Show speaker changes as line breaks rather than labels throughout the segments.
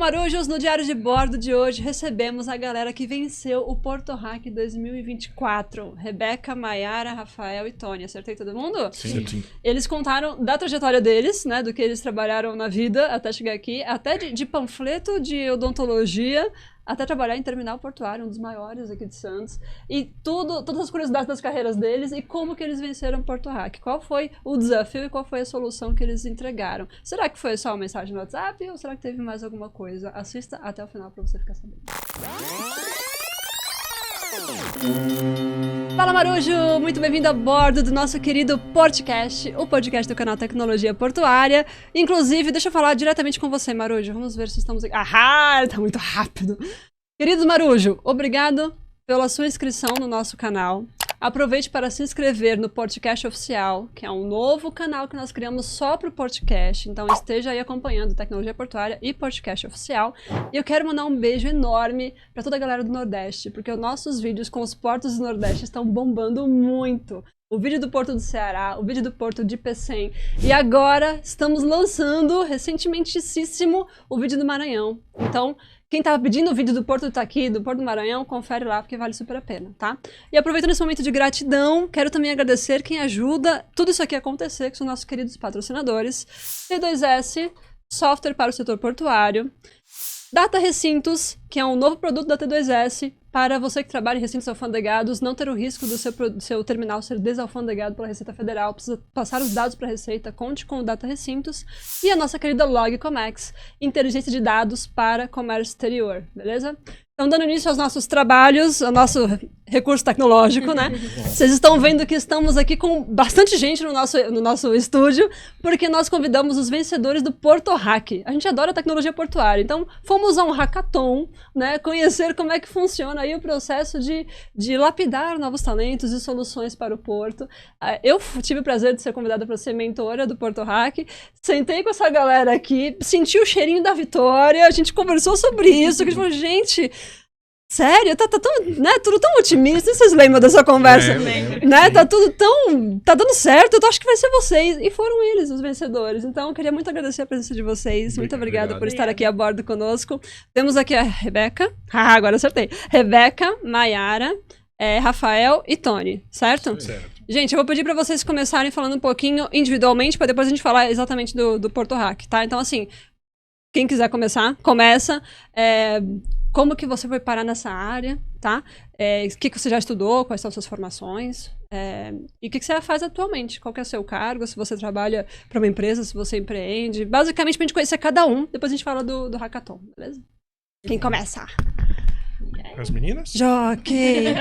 Marujos, no Diário de Bordo de hoje recebemos a galera que venceu o Porto Hack 2024. Rebeca, Maiara, Rafael e Tony. Acertei todo mundo?
Sim.
Eles contaram da trajetória deles, né, do que eles trabalharam na vida até chegar aqui, até de panfleto de odontologia, até trabalhar em terminal portuário, um dos maiores aqui de Santos, e todas as curiosidades das carreiras deles e como que eles venceram o Porto Hack. Qual foi o desafio e qual foi a solução que eles entregaram? Será que foi só uma mensagem no WhatsApp ou será que teve mais alguma coisa? Assista até o final para você ficar sabendo. Fala Marujo, muito bem-vindo a bordo do nosso querido Portcast, o podcast do canal Tecnologia Portuária. Inclusive, deixa eu falar diretamente com você, Marujo. Vamos ver se estamos aqui. Ahá, tá muito rápido. Querido Marujo, obrigado pela sua inscrição no nosso canal. Aproveite para se inscrever no Portcast Oficial, que é um novo canal que nós criamos só para o Portcast. Então esteja aí acompanhando Tecnologia Portuária e Portcast Oficial. E eu quero mandar um beijo enorme para toda a galera do Nordeste, porque os nossos vídeos com os portos do Nordeste estão bombando muito. O vídeo do Porto do Ceará, o vídeo do Porto de Pecém. E agora estamos lançando, recentementíssimo, o vídeo do Maranhão. Então, quem tava pedindo o vídeo do Porto do Itaqui, do Porto do Maranhão, confere lá, porque vale super a pena, tá? E aproveitando esse momento de gratidão, quero também agradecer quem ajuda tudo isso aqui a acontecer, que são nossos queridos patrocinadores. T2S, software para o setor portuário. Data Recintos, que é um novo produto da T2S, para você que trabalha em recintos alfandegados, não ter o risco do seu terminal ser desalfandegado pela Receita Federal, precisa passar os dados para a Receita, conte com o Data Recintos. E a nossa querida Logcomex, inteligência de dados para comércio exterior, beleza? Então, dando início aos nossos trabalhos, ao nosso recurso tecnológico, né? Vocês estão vendo que estamos aqui com bastante gente no nosso estúdio, porque nós convidamos os vencedores do Porto Hack. A gente adora tecnologia portuária, então fomos a um hackathon, né? Conhecer como é que funciona aí o processo de lapidar novos talentos e soluções para o Porto. Eu tive o prazer de ser convidada para ser mentora do Porto Hack, sentei com essa galera aqui, senti o cheirinho da vitória, a gente conversou sobre isso, que a gente falou, gente... Sério? Tá tão, né? Tudo tão otimista. Vocês lembram dessa conversa? Né? Tá tudo tão... Tá dando certo. Eu acho que vai ser vocês. E foram eles os vencedores. Então, eu queria muito agradecer a presença de vocês. Muito obrigada por estar aqui a bordo conosco. Temos aqui a Rebeca. Ah, agora acertei. Rebeca, Maiara, Rafael e Tony. Certo?
Certo.
Gente, eu vou pedir pra vocês começarem falando um pouquinho individualmente, pra depois a gente falar exatamente do Porto Hack, tá? Então, assim, quem quiser começar, começa. Como que você foi parar nessa área, tá? O que você já estudou, quais são as suas formações, e o que você faz atualmente, qual que é o seu cargo, se você trabalha para uma empresa, se você empreende, basicamente pra gente conhecer cada um, depois a gente fala do hackathon, beleza? Quem começa?
As meninas?
Jockey!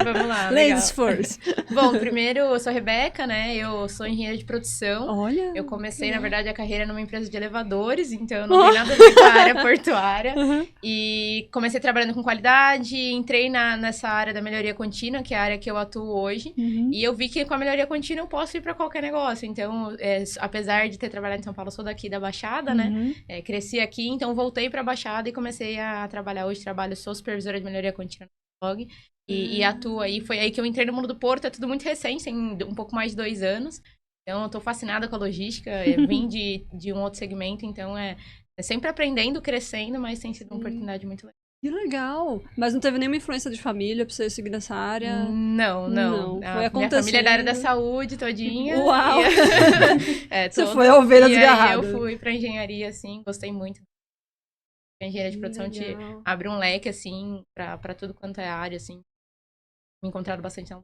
Vamos lá,
Ladies
legal.
first.
Bom, primeiro, eu sou a Rebeca, né? Eu sou engenheira de produção.
Olha!
Eu comecei, na verdade, a carreira numa empresa de elevadores, então eu não tenho nada a ver com a área portuária. E comecei trabalhando com qualidade, entrei nessa área da melhoria contínua, que é a área que eu atuo hoje. E eu vi que com a melhoria contínua eu posso ir para qualquer negócio. Então, apesar de ter trabalhado em São Paulo, eu sou daqui da Baixada, né? Cresci aqui, então voltei para a Baixada e comecei a trabalhar. Hoje sou supervisora de melhoria contínua no blog e atuo aí. Foi aí que eu entrei no mundo do Porto, é tudo muito recente, tem um pouco mais de 2 anos. Então, eu tô fascinada com a logística, vim de um outro segmento, então é sempre aprendendo, crescendo, mas tem sido uma oportunidade muito legal.
Que legal! Mas não teve nenhuma influência de família pra você seguir nessa área?
Não.
Foi acontecendo.
Minha família é da área da saúde todinha.
Uau!
Você
foi a ovelha desgarrada.
Eu fui pra engenharia, assim, gostei muito. A engenharia de produção te abre um leque, assim, pra tudo quanto é área, assim. Me encontraram bastante.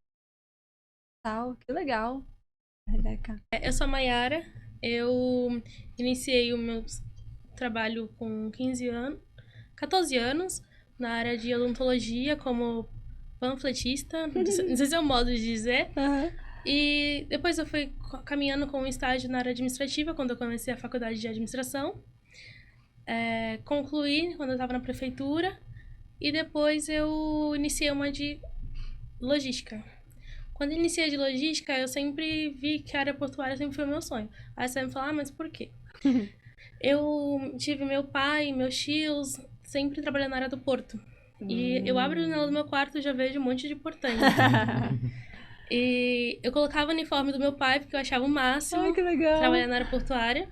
Que legal, Rebeca.
Eu sou a Maiara, eu iniciei o meu trabalho com 14 anos, na área de odontologia, como panfletista, não sei se é o modo de dizer. E depois eu fui caminhando com um estágio na área administrativa, quando eu comecei a faculdade de administração. Concluí quando eu estava na prefeitura e depois eu iniciei uma de logística. Quando eu iniciei de logística, eu sempre vi que a área portuária sempre foi o meu sonho. Aí você vai me falar, mas por quê? Eu tive meu pai, meus tios, sempre trabalhando na área do porto. E eu abro a janela do meu quarto e já vejo um monte de portões. E eu colocava o uniforme do meu pai, porque eu achava o máximo
Ai, que legal.
trabalhar na área portuária.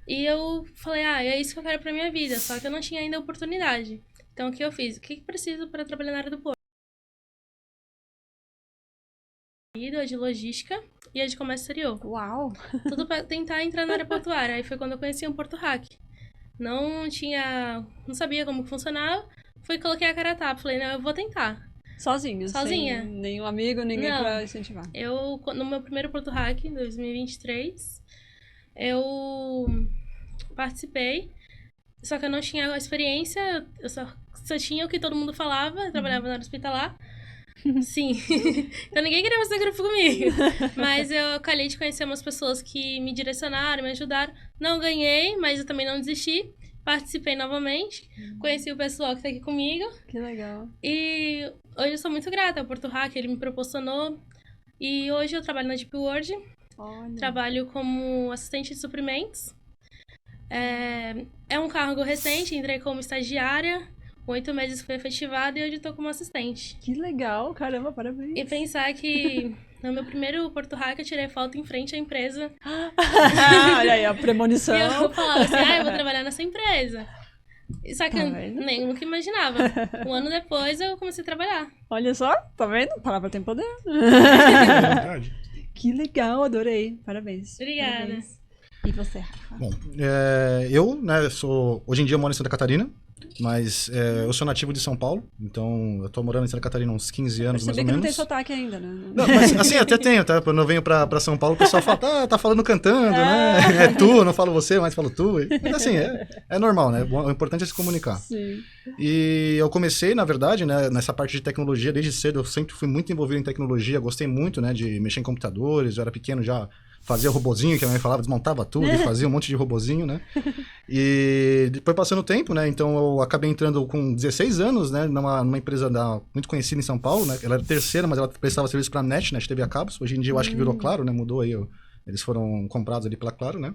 E eu falei, é isso que eu quero pra minha vida. Só que eu não tinha ainda oportunidade. Então, o que eu fiz? O que preciso para trabalhar na área do porto? A de logística e a de comércio exterior.
Uau!
Tudo pra tentar entrar na área portuária. Aí foi quando eu conheci o Porto Hack. Não sabia como funcionava. Fui, coloquei a cara a tapa. Falei, não, eu vou tentar.
Sozinha?
Sozinha.
Sem nenhum amigo, ninguém
Não.
pra incentivar?
No meu primeiro Porto Hack, em 2023, eu participei. Só que eu não tinha experiência. Eu só tinha o que todo mundo falava. Eu trabalhava na área hospitalar. Sim. Então ninguém queria fazer grupo comigo. Mas eu calhei de conhecer umas pessoas que me direcionaram, me ajudaram. Não ganhei, mas eu também não desisti. Participei novamente. Conheci o pessoal que tá aqui comigo.
Que legal.
E hoje eu sou muito grata ao Porto Hack, ele me proporcionou. E hoje eu trabalho na Deep World.
Olha.
Trabalho como assistente de suprimentos. É um cargo recente, entrei como estagiária. 8 meses fui efetivada e hoje estou como assistente.
Que legal, caramba, parabéns.
E pensar que no meu primeiro Porto Hack eu tirei foto em frente à empresa.
Olha aí, a premonição.
E eu falava assim, eu vou trabalhar nessa empresa. Só que eu nunca imaginava. Um ano depois eu comecei a trabalhar.
Olha só, tá vendo? Palavra tem poder.
É verdade.
Que legal, adorei. Parabéns.
Obrigada.
Parabéns. E você, Rafa?
Bom, eu, né, hoje em dia eu moro em Santa Catarina, mas eu sou nativo de São Paulo, então eu tô morando em Santa Catarina há uns 15 anos, mais ou
que
menos.
não tem sotaque ainda, né?
Não, mas assim, até tenho, tá? Quando eu venho pra São Paulo, o pessoal fala, tá falando cantando, né? É tu, eu não falo você, mas falo tu. Mas assim, é normal, né? O importante é se comunicar.
Sim.
E eu comecei, na verdade, né, nessa parte de tecnologia, desde cedo, eu sempre fui muito envolvido em tecnologia, gostei muito, né, de mexer em computadores, eu era pequeno já, fazia robozinho, que a minha mãe falava, desmontava tudo e fazia um monte de robozinho, né? E depois passando o tempo, né? Então eu acabei entrando com 16 anos, né? Numa empresa muito conhecida em São Paulo, né? Ela era terceira, mas ela prestava serviço pra NET, né? TV a cabos. Hoje em dia eu acho que virou Claro, né? Mudou aí, eles foram comprados ali pela Claro, né?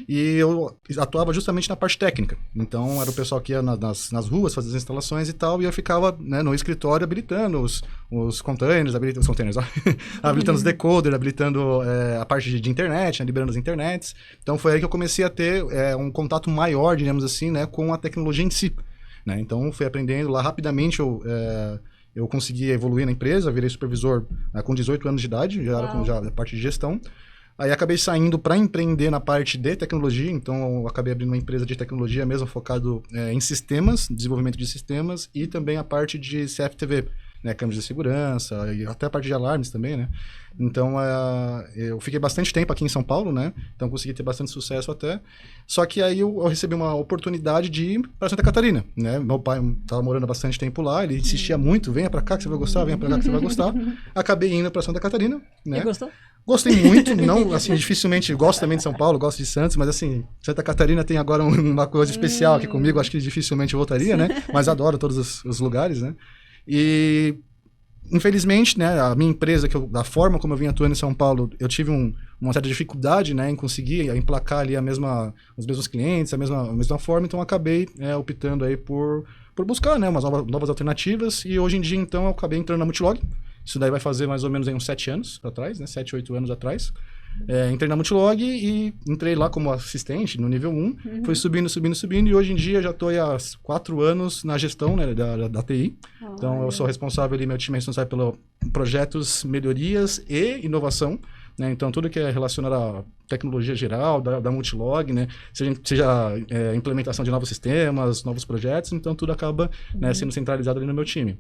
E eu atuava justamente na parte técnica. Então era o pessoal que ia nas ruas fazer as instalações e tal, e eu ficava, né, no escritório habilitando os containers, habilitando os decoders, habilitando a parte de internet, né, liberando as internets. Então foi aí que eu comecei a ter um contato maior, digamos assim, né, com a tecnologia em si. Né? Então fui aprendendo lá rapidamente, eu consegui evoluir na empresa, virei supervisor com 18 anos de idade, já era já a parte de gestão. Aí acabei saindo para empreender na parte de tecnologia, então eu acabei abrindo uma empresa de tecnologia mesmo focado em sistemas, desenvolvimento de sistemas e também a parte de CFTV, né, câmeras de segurança e até a parte de alarmes também, né? Então eu fiquei bastante tempo aqui em São Paulo, né? Então consegui ter bastante sucesso até. Só que aí eu recebi uma oportunidade de ir para Santa Catarina, né? Meu pai estava morando há bastante tempo lá, ele insistia muito, venha para cá que você vai gostar, venha para cá que você vai gostar. Acabei indo para Santa Catarina, né?
E gostou?
Gostei muito, não, assim, dificilmente, gosto também de São Paulo, gosto de Santos, mas assim, Santa Catarina tem agora uma coisa especial aqui comigo, acho que dificilmente eu voltaria, né? Mas adoro todos os lugares, né? E, infelizmente, né, a minha empresa, da forma como eu vim atuando em São Paulo, eu tive uma certa dificuldade, né, em conseguir emplacar ali os mesmos clientes, a mesma forma, então acabei optando aí por buscar, né, umas novas alternativas, e hoje em dia, então, eu acabei entrando na Multilog. Isso daí vai fazer mais ou menos aí uns 7 anos atrás, né? 7, 8 anos atrás. Entrei na Multilog e entrei lá como assistente no nível 1. Foi subindo, e hoje em dia já estou há 4 anos na gestão, né, da TI. Então eu sou responsável ali, meu time é responsável pelos projetos, melhorias e inovação. Né? Então tudo que é relacionado à tecnologia geral, da Multilog, né? seja implementação de novos sistemas, novos projetos, então tudo acaba né, sendo centralizado ali no meu time.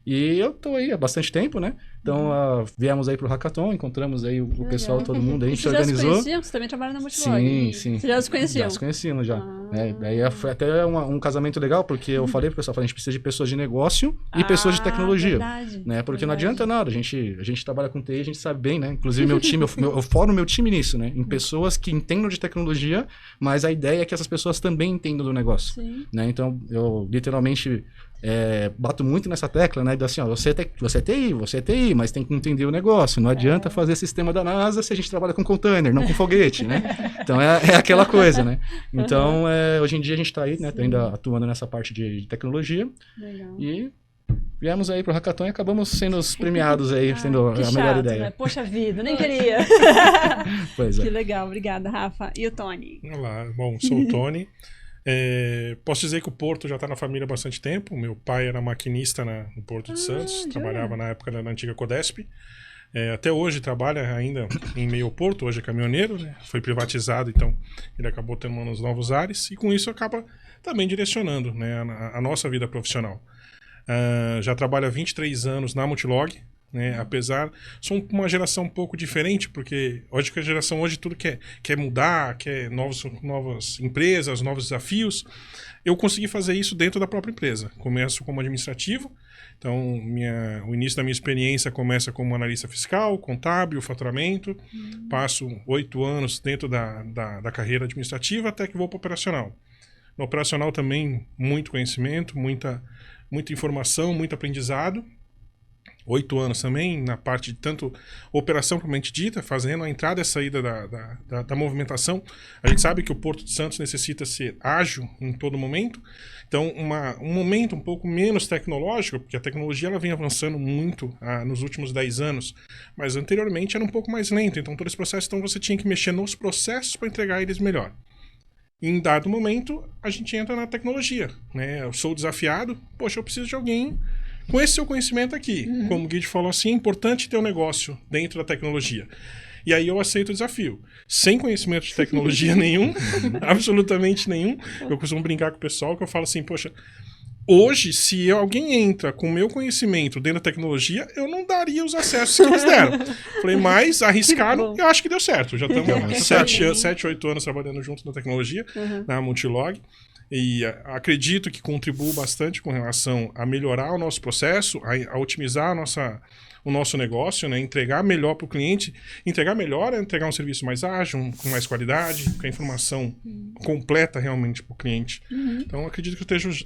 E eu tô aí há bastante tempo, né? Então, viemos aí pro Hackathon, encontramos aí o pessoal, todo mundo aí, a gente se organizou. Vocês já se conheciam?
Você também trabalha na Multilog?
Sim.
Vocês já se conheciam?
Já se conhecíamos, já. Daí foi até um casamento legal, porque eu falei pro pessoal, a gente precisa de pessoas de negócio e pessoas de tecnologia. Verdade. Né? Porque não adianta nada, a gente trabalha com TI, a gente sabe bem, né? Inclusive, meu time, eu formo meu time nisso, né? Em pessoas que entendam de tecnologia, mas a ideia é que essas pessoas também entendam do negócio. Sim. Né? Então, eu literalmente... bato muito nessa tecla, né? Assim, ó, você é TI, mas tem que entender o negócio. Não adianta fazer sistema da NASA se a gente trabalha com container, não com foguete, né? Então é aquela coisa, né? Então hoje em dia a gente está aí, né? Ainda atuando nessa parte de tecnologia. Legal. E viemos aí pro Hackathon e acabamos sendo os premiados aí, sendo
Que
a melhor
chato,
ideia.
né? Poxa vida, nem queria.
Pois
Que
é.
legal, obrigada, Rafa. E o Tony?
Olá, bom, sou o Tony. Posso dizer que o Porto já está na família há bastante tempo. Meu pai era maquinista no Porto de Santos,
já.
trabalhava na época na antiga Codesp. Até hoje trabalha ainda em meio ao Porto, hoje é caminhoneiro, né? Foi privatizado, então ele acabou tomando os novos ares e com isso acaba também direcionando, né, a nossa vida profissional. Já trabalho há 23 anos na Multilog, né? Apesar, sou uma geração um pouco diferente, porque hoje que a geração hoje tudo quer mudar, quer novas empresas, novos desafios. Eu consegui fazer isso dentro da própria empresa. Começo como administrativo, então o início da minha experiência começa como analista fiscal, contábil, faturamento. Passo 8 anos dentro da carreira administrativa até que vou para o operacional. No operacional também muito conhecimento, muita informação, muito aprendizado. 8 anos também na parte de tanto operação propriamente dita, fazendo a entrada e a saída da movimentação. A gente sabe que o Porto de Santos necessita ser ágil em todo momento. Então, um momento um pouco menos tecnológico, porque a tecnologia ela vem avançando muito nos últimos 10 anos, mas anteriormente era um pouco mais lento. Então, todo esse processo, você tinha que mexer nos processos para entregar eles melhor. Em dado momento, a gente entra na tecnologia, né? Eu sou desafiado, poxa, eu preciso de alguém com esse seu conhecimento aqui. Como o Guide falou assim, é importante ter um negócio dentro da tecnologia. E aí eu aceito o desafio. Sem conhecimento de tecnologia nenhum, absolutamente nenhum. Eu costumo brincar com o pessoal que eu falo assim, poxa, hoje, se alguém entra com o meu conhecimento dentro da tecnologia, eu não daria os acessos que eles deram. Falei, mas arriscaram, eu acho que deu certo. Já estamos 7, 8 anos trabalhando junto na tecnologia, na Multilog. E acredito que contribuo bastante com relação a melhorar o nosso processo, a otimizar o nosso negócio, né? Entregar melhor para o cliente. Entregar melhor é entregar um serviço mais ágil, com mais qualidade, com a informação completa realmente para o cliente. Então, acredito que eu esteja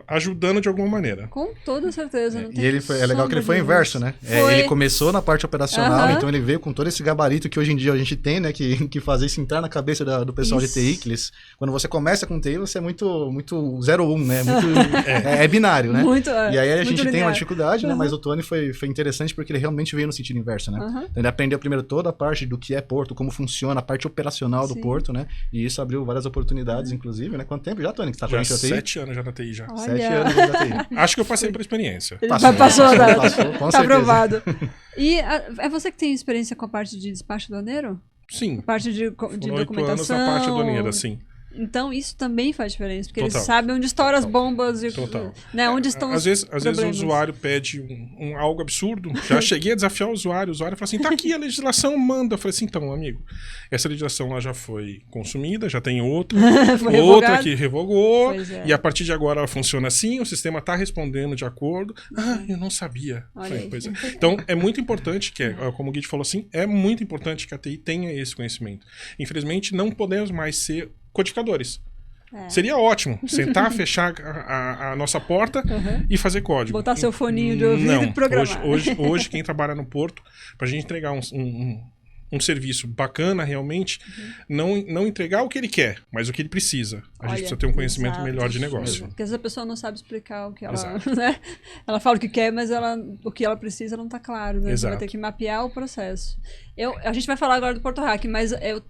ajudando de alguma maneira.
Com toda certeza. Não tem
E é legal que ele foi inverso, né? Ele começou na parte operacional, então ele veio com todo esse gabarito que hoje em dia a gente tem, né? Que fazer isso entrar na cabeça do pessoal de TI, que quando você começa com TI, você é muito 0-1, né? É binário, né? E aí a gente tem uma dificuldade, né? Mas o Tony foi interessante porque ele realmente veio no sentido inverso, né? Então ele aprendeu primeiro toda a parte do que é Porto, como funciona, a parte operacional do Porto, né? E isso abriu várias oportunidades, inclusive, né? Quanto tempo já, Tony, que você tá
Já
com a TI?
7 anos já na TI já.
7 anos já na TI.
Acho que eu passei por experiência.
Passou,
com
tá
certeza.
aprovado. E é você que tem experiência com a parte de despacho aduaneiro?
Sim.
A parte de
Foram 8
documentação?
anos na parte aduaneira, sim.
Então, isso também faz diferença, porque
Total.
eles sabem onde estouram as bombas e né, onde estão
Às vezes o
problemas.
usuário pede algo absurdo. Já cheguei a desafiar o usuário fala assim, tá aqui a legislação, manda. Eu falei assim, então, amigo, essa legislação ela já foi consumida, já tem outra, outra que revogou, e a partir de agora ela funciona assim, o sistema tá respondendo de acordo. Eu não sabia. Falei, pois é. Então, é muito importante, como o Guide falou assim, é muito importante que a TI tenha esse conhecimento. Infelizmente, não podemos mais ser codificadores. Seria ótimo sentar, fechar a nossa porta e fazer código.
Botar seu foninho de ouvido e programar.
Hoje quem trabalha no Porto, para a gente entregar um serviço bacana realmente, não entregar o que ele quer, mas o que ele precisa. A gente precisa ter um conhecimento melhor de negócio.
Porque às vezes a pessoa não sabe explicar o que ela... Né? Ela fala o que quer, mas o que ela precisa não está claro. Né? Você vai ter que mapear o processo. A gente vai falar agora do Porto Hack, mas eu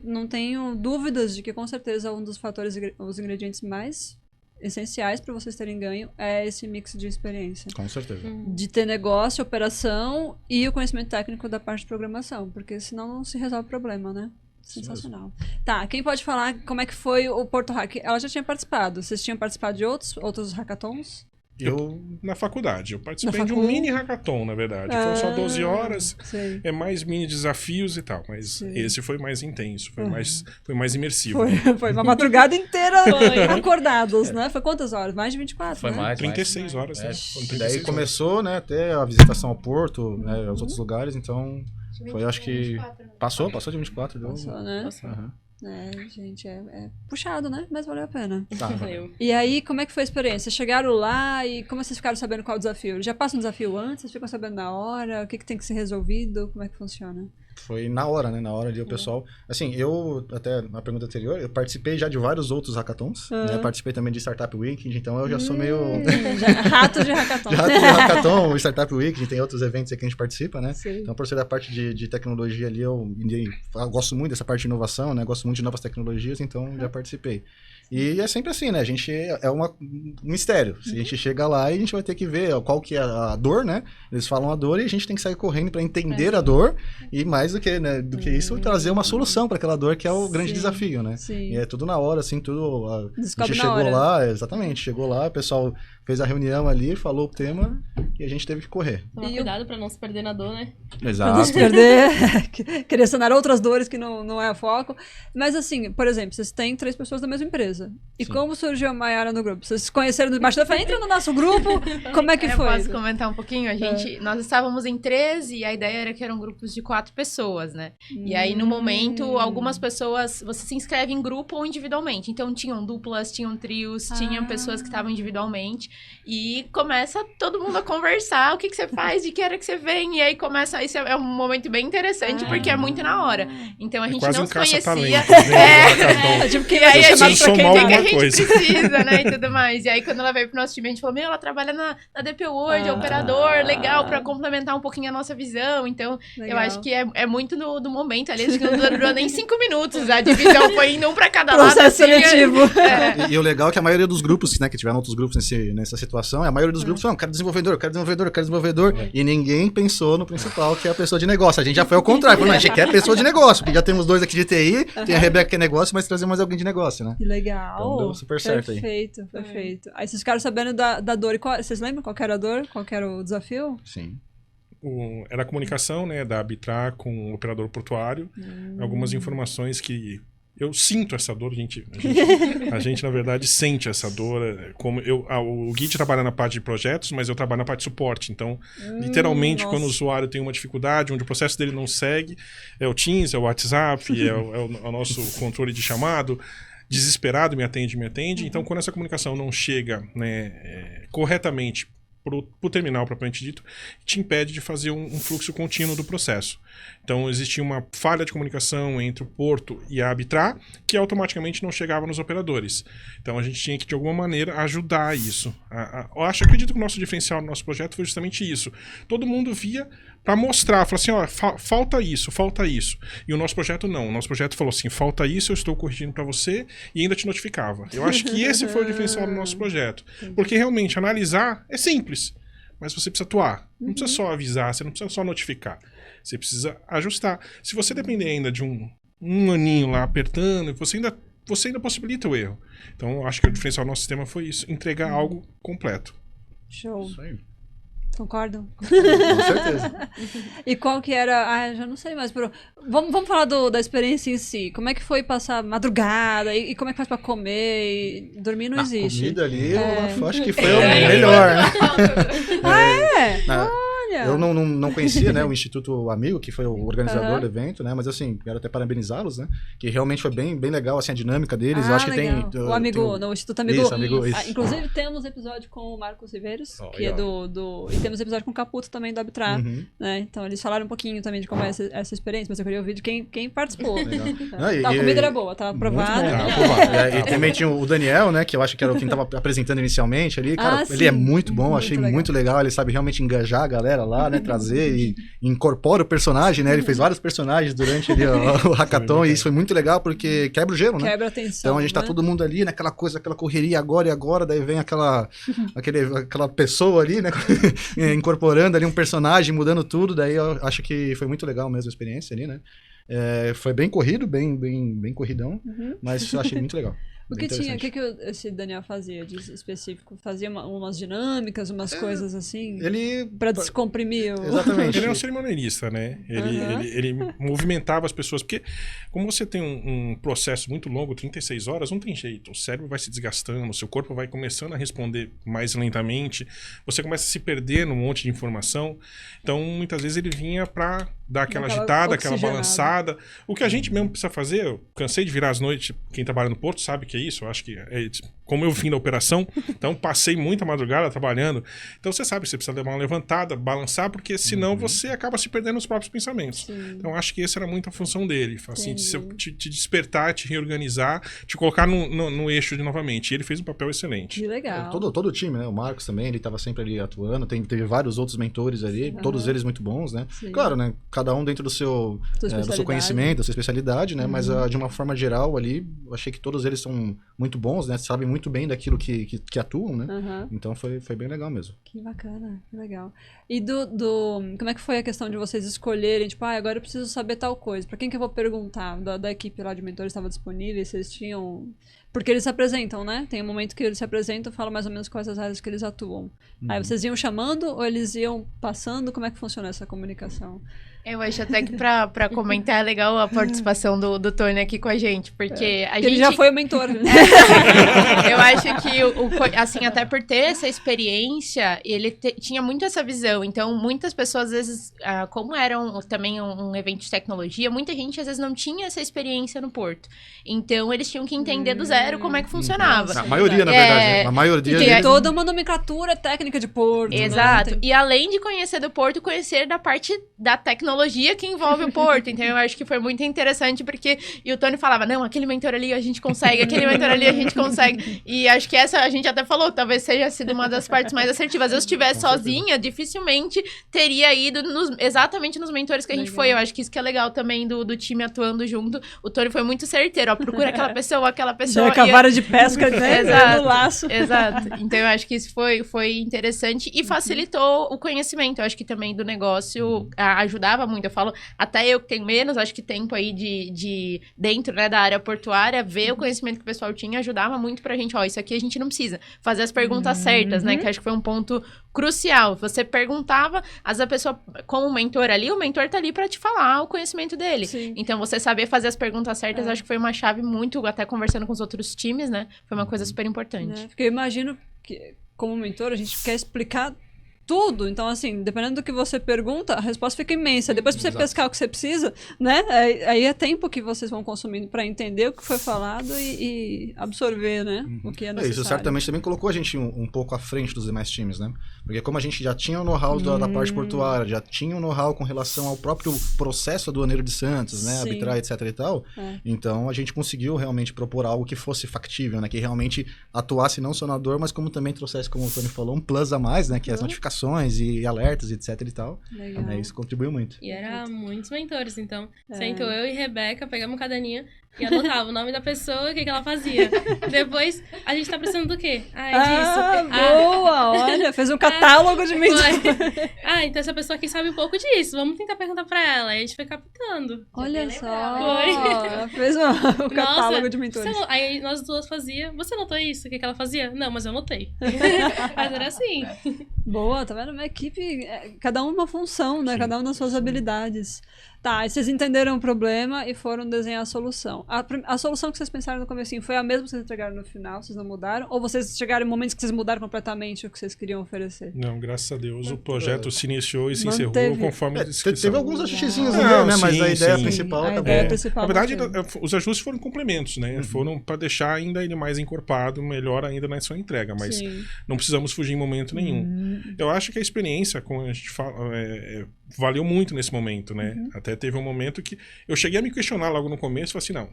não tenho dúvidas de que com certeza um dos fatores, os ingredientes mais essenciais para vocês terem ganho é esse mix de experiência.
Com certeza.
De ter negócio, operação e o conhecimento técnico da parte de programação, porque senão não se resolve o problema, né? Sensacional. Tá, quem pode falar como é que foi o Porto Hack? Ela já tinha participado. Vocês tinham participado de outros hackathons?
Na faculdade. Eu participei de um mini hackathon, na verdade. Foram só 12 horas, é mais mini desafios e tal. Mas esse foi mais intenso, foi mais imersivo.
Foi uma madrugada inteira acordados, né? Foi quantas horas? Mais de 24,
foi
né?
mais.
36 horas, né?
36 daí começou, né, até a visitação ao Porto, né, aos outros lugares, então foi, acho que... Passou de 24.
Passou, né? Gente, é puxado, né? Mas valeu a pena.
Valeu.
E aí, como é que foi a experiência? Vocês chegaram lá e como vocês ficaram sabendo qual o desafio? Já passa um desafio antes? Vocês ficam sabendo na hora? O que tem que ser resolvido? Como é que funciona?
Foi na hora, né? Na hora ali o pessoal... Assim, eu, até na pergunta anterior, eu participei já de vários outros hackathons, né? Participei também de Startup Weekend, então eu já sou meio...
Rato de hackathon.
Rato de hackathon, Startup Weekend, tem outros eventos aí que a gente participa, né?
Sim.
Então, por ser da parte de tecnologia ali, eu gosto muito dessa parte de inovação, né? Gosto muito de novas tecnologias, então já participei. E é sempre assim, né? A gente é um mistério. Se a gente chega lá e a gente vai ter que ver qual que é a dor, né? Eles falam a dor e a gente tem que sair correndo para entender a dor e mais do que, né, do que isso, trazer uma solução para aquela dor que é o grande desafio, né?
Sim.
E é tudo na hora, assim, tudo... A
Descobre
gente
na
chegou
hora.
lá, exatamente, chegou lá, o pessoal fez a reunião ali, falou o tema e a gente teve que correr.
Tomar cuidado pra não se perder na dor, né?
Pra não se perder, querer sanar outras dores que não é o foco. Mas assim, por exemplo, vocês têm 3 pessoas da mesma empresa. E
Sim.
como surgiu a Mayara no grupo? Vocês se conheceram no bastidor? Entra no nosso grupo. Como é que
Eu
foi?
posso comentar um pouquinho? Nós estávamos em 13 e a ideia era que eram grupos de 4 pessoas, né? E aí, no momento, algumas pessoas... Você se inscreve em grupo ou individualmente. Então, tinham duplas, tinham trios, tinham pessoas que estavam individualmente. E começa todo mundo a conversar. O que você faz? De que hora que você vem? E aí começa... Isso é um momento bem interessante, porque é muito na hora. Então, a gente
Quase
não
um
se conhecia.
caça-talentos dentro do hackathon.
Tipo, quem
E aí
vai
a
ser chamado
gente
pra quem
somar
o
dá?
que a
alguma
gente
coisa.
precisa, né, e tudo mais. E aí, quando ela veio pro nosso time, a gente falou, ela trabalha na DP World, é operador, legal, pra complementar um pouquinho a nossa visão. Então, eu
Legal.
acho que é muito do momento ali, acho que não durou nem 5 minutos, a divisão foi indo um pra cada lado.
Processo
assim,
seletivo.
E o legal é que a maioria dos grupos, né, que tiveram outros grupos nessa situação, a maioria dos grupos falam, quero desenvolvedor, quero desenvolvedor, quero desenvolvedor. E ninguém pensou no principal, que é a pessoa de negócio. A gente já foi ao contrário, falou, não, a gente quer pessoa de negócio, porque já temos 2 aqui de TI, tem a Rebeca que é negócio, mas trazer mais alguém de negócio, né?
Que legal.
Então deu super certo aí.
Perfeito, perfeito. Aí vocês ficaram sabendo da dor. E vocês lembram qual que era a dor? Qual que era o desafio?
Sim.
Era a comunicação, né, da Arbitrar com o operador portuário. Algumas informações que eu sinto essa dor, a gente na verdade sente essa dor. Como o Gui trabalha na parte de projetos, mas eu trabalho na parte de suporte. Então, literalmente,
nossa.
quando o usuário tem uma dificuldade, onde o processo dele não segue, é o Teams, é o WhatsApp, é o nosso controle de chamado. Desesperado, me atende. Então, quando essa comunicação não chega, né, corretamente pro terminal propriamente dito, te impede de fazer um fluxo contínuo do processo. Então, existia uma falha de comunicação entre o porto e a Arbitrar, que automaticamente não chegava nos operadores. Então, a gente tinha que, de alguma maneira, ajudar isso. Acredito que o nosso diferencial no nosso projeto foi justamente isso. Todo mundo via para mostrar, falou assim, ó, falta isso. E o nosso projeto não. O nosso projeto falou assim, falta isso, eu estou corrigindo para você e ainda te notificava. Eu acho que esse foi o diferencial do nosso projeto. Porque realmente analisar é simples, mas você precisa atuar. Não precisa só avisar, você não precisa só notificar. Você precisa ajustar. Se você depender ainda de um aninho lá apertando, você ainda possibilita o erro. Então, eu acho que o diferencial do nosso sistema foi isso, entregar algo completo.
Show.
Isso aí.
Concordam?
Com certeza.
E qual que era... já não sei mais. Vamos falar da experiência em si. Como é que foi passar madrugada? E como é que faz pra comer? E dormir não
A
existe.
comida ali, eu acho que foi o melhor, né?
Olha!
Eu não conhecia, né, o Instituto Amigo, que foi o organizador do evento, né? Mas assim, quero até parabenizá-los, né? Que realmente foi bem legal, assim, a dinâmica deles. Eu acho que
legal.
tem...
O Amigo, no Instituto Amigo.
Isso, Amigo, isso.
Inclusive, temos episódio com o Marcos Riveiros, que é
legal.
E temos episódio com o Caputo também, do Arbitrar.
Uhum.
Né? Então, eles falaram um pouquinho também de como é essa experiência, mas eu queria ouvir de quem participou.
Legal.
A comida era boa, tava aprovada.
E também tinha o Daniel, né? Que eu acho que era quem tava apresentando inicialmente ali. Cara, ele é muito bom, achei muito legal. Ele sabe realmente engajar a galera lá, né? Trazer e incorpora o personagem, né? Ele fez vários personagens durante ali, o hackathon, e isso foi muito legal porque quebra o gelo, né?
Quebra a tensão.
Então a gente tá todo mundo ali naquela coisa, aquela correria agora e agora, daí vem aquela pessoa ali, né? Incorporando ali um personagem, mudando tudo, daí eu acho que foi muito legal mesmo a experiência ali, né? Foi bem corrido, bem corridão, mas eu achei muito legal.
O que esse Daniel fazia de específico? Fazia umas dinâmicas, umas coisas assim? Pra descomprimir o...
Exatamente.
Ele é um cerimonialista, né? Ele movimentava as pessoas, porque como você tem um processo muito longo, 36 horas, não tem jeito. O cérebro vai se desgastando, o seu corpo vai começando a responder mais lentamente, você começa a se perder num monte de informação. Então, muitas vezes ele vinha para dar aquela
Aquela
agitada, aquela
oxigenada.
balançada. O que a gente mesmo precisa fazer, eu cansei de virar as noites, quem trabalha no Porto sabe que é isso, eu acho que como eu vim da operação, então passei muita madrugada trabalhando, então você sabe que você precisa dar uma levantada, balançar, porque senão você acaba se perdendo nos próprios pensamentos.
Sim.
Então acho que essa era muito a função dele, assim,
Entendi.
te despertar, te reorganizar, te colocar no eixo de novamente. E ele fez um papel excelente.
Que legal.
Todo o time, né? O Marcos também, ele estava sempre ali atuando. Teve vários outros mentores ali, todos eles muito bons, né?
Sim.
Claro, né? Cada um dentro do seu
especialidade.
conhecimento, da sua especialidade, né? Mas de uma forma geral ali, eu achei que todos eles são muito bons, né? Sabem muito bem daquilo que atuam, né?
Aham.
Então foi bem legal mesmo.
Que bacana, que legal. E como é que foi a questão de vocês escolherem, tipo, agora eu preciso saber tal coisa, pra quem que eu vou perguntar? Da equipe lá de mentores estava disponível, vocês tinham... Porque eles se apresentam, né? Tem um momento que eles se apresentam, falam mais ou menos quais as áreas que eles atuam. Aí vocês iam chamando ou eles iam passando? Como é que funciona essa comunicação?
Eu acho até que pra comentar é legal a participação do Tony aqui com a gente, porque a
Porque
gente...
ele já foi o mentor. Né?
Eu acho que, assim, até por ter essa experiência, ele tinha muito essa visão. Então, muitas pessoas, às vezes, como era também um evento de tecnologia, muita gente, às vezes, não tinha essa experiência no Porto. Então, eles tinham que entender do zero como é que funcionava.
A maioria, na verdade, né? A maioria...
E tem
ali-
toda uma nomenclatura técnica de Porto.
Exato.
Né?
E além de conhecer do Porto, conhecer da parte da tecnologia que envolve o Porto. Então, eu acho que foi muito interessante, porque... E o Tony falava, não, aquele mentor ali a gente consegue, aquele mentor ali a gente consegue. E acho que essa, a gente até falou, talvez seja sido uma das partes mais assertivas. Eu, se estivesse sozinha, dificilmente teria ido exatamente nos mentores que a gente
Legal.
foi. Eu acho que isso que é legal também do time atuando junto. O Tony foi muito certeiro, ó, procura aquela pessoa.
Já com a vara de pesca, né?
Exato.
No laço.
Exato. Então, eu acho que isso foi interessante e facilitou o conhecimento. Eu acho que também do negócio ajudava muito. Eu falo, até eu que tenho menos, acho que tempo aí de dentro, né, da área portuária, ver o conhecimento que o pessoal tinha ajudava muito pra gente. Ó, isso aqui a gente não precisa fazer as perguntas certas, né? Que acho que foi um ponto crucial. Você perguntava, a pessoa, como mentor ali, o mentor tá ali pra te falar o conhecimento dele.
Sim.
Então, você saber fazer as perguntas certas, acho que foi uma chave muito, até conversando com os outros times, né? Foi uma coisa super importante.
Né? Porque eu imagino que, como mentor, a gente quer explicar tudo. Então, assim, dependendo do que você pergunta, a resposta fica imensa. Depois, pra você
Exato.
pescar o que você precisa, né? Aí é tempo que vocês vão consumindo pra entender o que foi falado e absorver, né? O que é necessário.
Isso certamente também colocou a gente um pouco à frente dos demais times, né? Porque como a gente já tinha o know-how da parte portuária, já tinha o know-how com relação ao próprio processo aduaneiro de Santos, né?
Sim.
Arbitrar, etc e tal.
É.
Então, a gente conseguiu realmente propor algo que fosse factível, né? Que realmente atuasse não só na dor, mas como também trouxesse, como o Tony falou, um plus a mais, né? Que é as notificações e alertas, etc e tal.
Legal.
Isso contribuiu muito.
E era muitos mentores, então. Sentou eu e Rebeca, pegamos um caderninho e anotava o nome da pessoa e o que ela fazia. Depois, a gente tá precisando do quê? É disso.
Boa! Olha, fez um catálogo de mentores.
Foi. Então essa pessoa aqui sabe um pouco disso. Vamos tentar perguntar pra ela. Aí a gente foi captando.
Olha
bem
só!
lembrado,
Ela fez o catálogo de mentores.
Aí nós duas fazia. Você notou isso? O que ela fazia? Não, mas eu notei. Mas era assim.
Boa, tá vendo? Uma equipe, cada um uma função, né?
Sim,
Cada um nas suas habilidades. Tá, e vocês entenderam o problema e foram desenhar a solução. A solução que vocês pensaram no comecinho foi a mesma que vocês entregaram no final? Vocês não mudaram? Ou vocês chegaram em momentos que vocês mudaram completamente o que vocês queriam oferecer?
Não, graças a Deus. O projeto se iniciou e se
Manteve.
encerrou conforme a descrição.
Teve alguns ajustezinhos
Não,
ali, né? Mas
sim,
a ideia
sim.
principal
A
acabou.
ideia principal
Na verdade,
manteve.
os ajustes foram complementos, né? Foram para deixar ainda ele mais encorpado, melhor ainda na sua entrega, mas
Sim.
não precisamos fugir em momento nenhum. Eu acho que a experiência, como a gente fala, valeu muito nesse momento, né? Até teve um momento que eu cheguei a me questionar logo no começo, falei assim, não,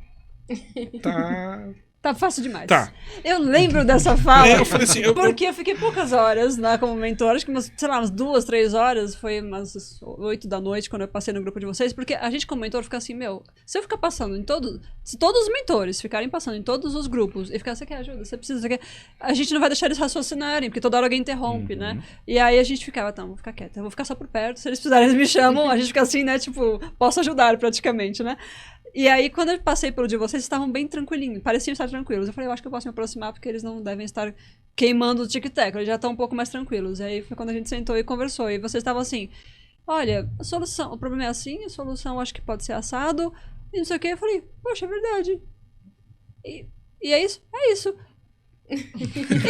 Tá fácil demais.
Tá.
Eu lembro dessa fala.
Eu falei assim,
Porque eu fiquei poucas horas lá como mentor, acho que umas, sei lá, umas 2, 3 horas, foi umas 8 da noite quando eu passei no grupo de vocês, porque a gente como mentor fica assim, se eu ficar passando em se todos os mentores ficarem passando em todos os grupos e ficar, você quer ajuda, você precisa, você quer, a gente não vai deixar eles raciocinarem, porque toda hora alguém interrompe, né? E aí a gente ficava, vou ficar quieta, eu vou ficar só por perto, se eles precisarem eles me chamam, a gente fica assim, né, tipo, posso ajudar praticamente, né? E aí, quando eu passei pelo de vocês estavam bem tranquilinhos, pareciam estar tranquilos. Eu falei, eu acho que eu posso me aproximar porque eles não devem estar queimando o tic-tac, eles já estão um pouco mais tranquilos. E aí foi quando a gente sentou e conversou. E vocês estavam assim, olha, a solução, o problema é assim, a solução acho que pode ser assado, e não sei o que. Eu falei, poxa, é verdade. E é isso? É isso. E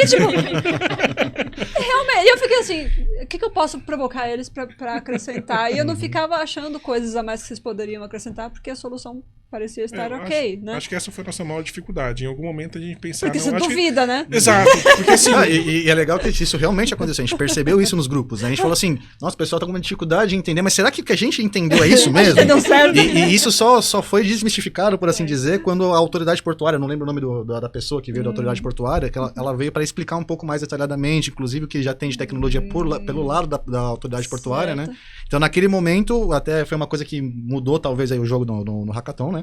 tipo, realmente, eu fiquei assim, que eu posso provocar eles pra acrescentar? E eu não ficava achando coisas a mais que vocês poderiam acrescentar, porque a solução parecia estar ok, né?
Acho que essa foi a nossa maior dificuldade. Em algum momento a gente pensava...
Porque você duvida, né?
Exato. Porque assim...
E é legal que isso realmente aconteceu. A gente percebeu isso nos grupos, né? A gente falou assim, nossa, o pessoal tá com uma dificuldade de entender, mas será que o que a gente entendeu é isso mesmo?
Deu certo.
E isso só foi desmistificado, por assim dizer, quando a autoridade portuária, não lembro o nome da pessoa que veio da autoridade portuária, que ela veio para explicar um pouco mais detalhadamente, inclusive o que já tem de tecnologia pelo lado da autoridade portuária, né? Então, naquele momento, até foi uma coisa que mudou, talvez, aí o jogo no Hackathon, né?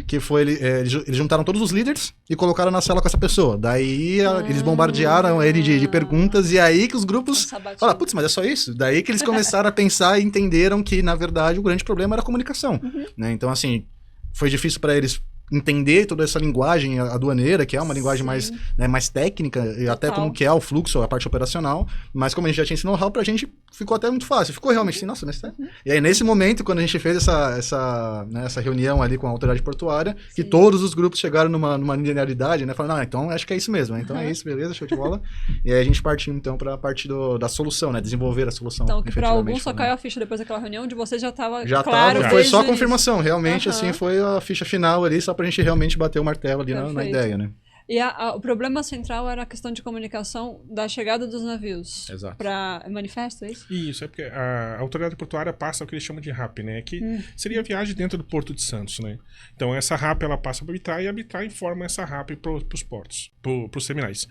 Que foi, eles juntaram todos os líderes e colocaram na sala com essa pessoa. Daí, eles bombardearam ele de perguntas, e aí que os grupos falaram, putz, mas é só isso? Daí que eles começaram a pensar e entenderam que, na verdade, o grande problema era a comunicação, né? Então, assim, foi difícil para eles entender toda essa linguagem aduaneira, que é uma linguagem mais, né, mais técnica, e até como que é o fluxo, a parte operacional, mas como a gente já tinha esse know-how, pra gente ficou até muito fácil. Ficou realmente assim, nossa, mas tá... E aí, nesse momento, quando a gente fez essa reunião ali com a autoridade portuária, que todos os grupos chegaram numa linearidade, né, falando, então acho que é isso mesmo, né? Então é isso, beleza, show de bola. E aí a gente partiu, então, pra parte da solução, né, desenvolver a solução.
Então, que pra alguns só caiu a ficha depois daquela reunião, de vocês já tava
já
claro.
Tava, foi só a confirmação, realmente, assim, foi a ficha final ali, só pra gente realmente bater o martelo ali na ideia, né?
E o problema central era a questão de comunicação da chegada dos navios.
Exato.
Para manifesto, é isso?
Isso, é porque a autoridade portuária passa o que eles chamam de RAP, né? Que seria a viagem dentro do Porto de Santos, né? Então, essa RAP, ela passa para a Arbitrar, e a Arbitrar informa essa RAP para os portos, para os terminais.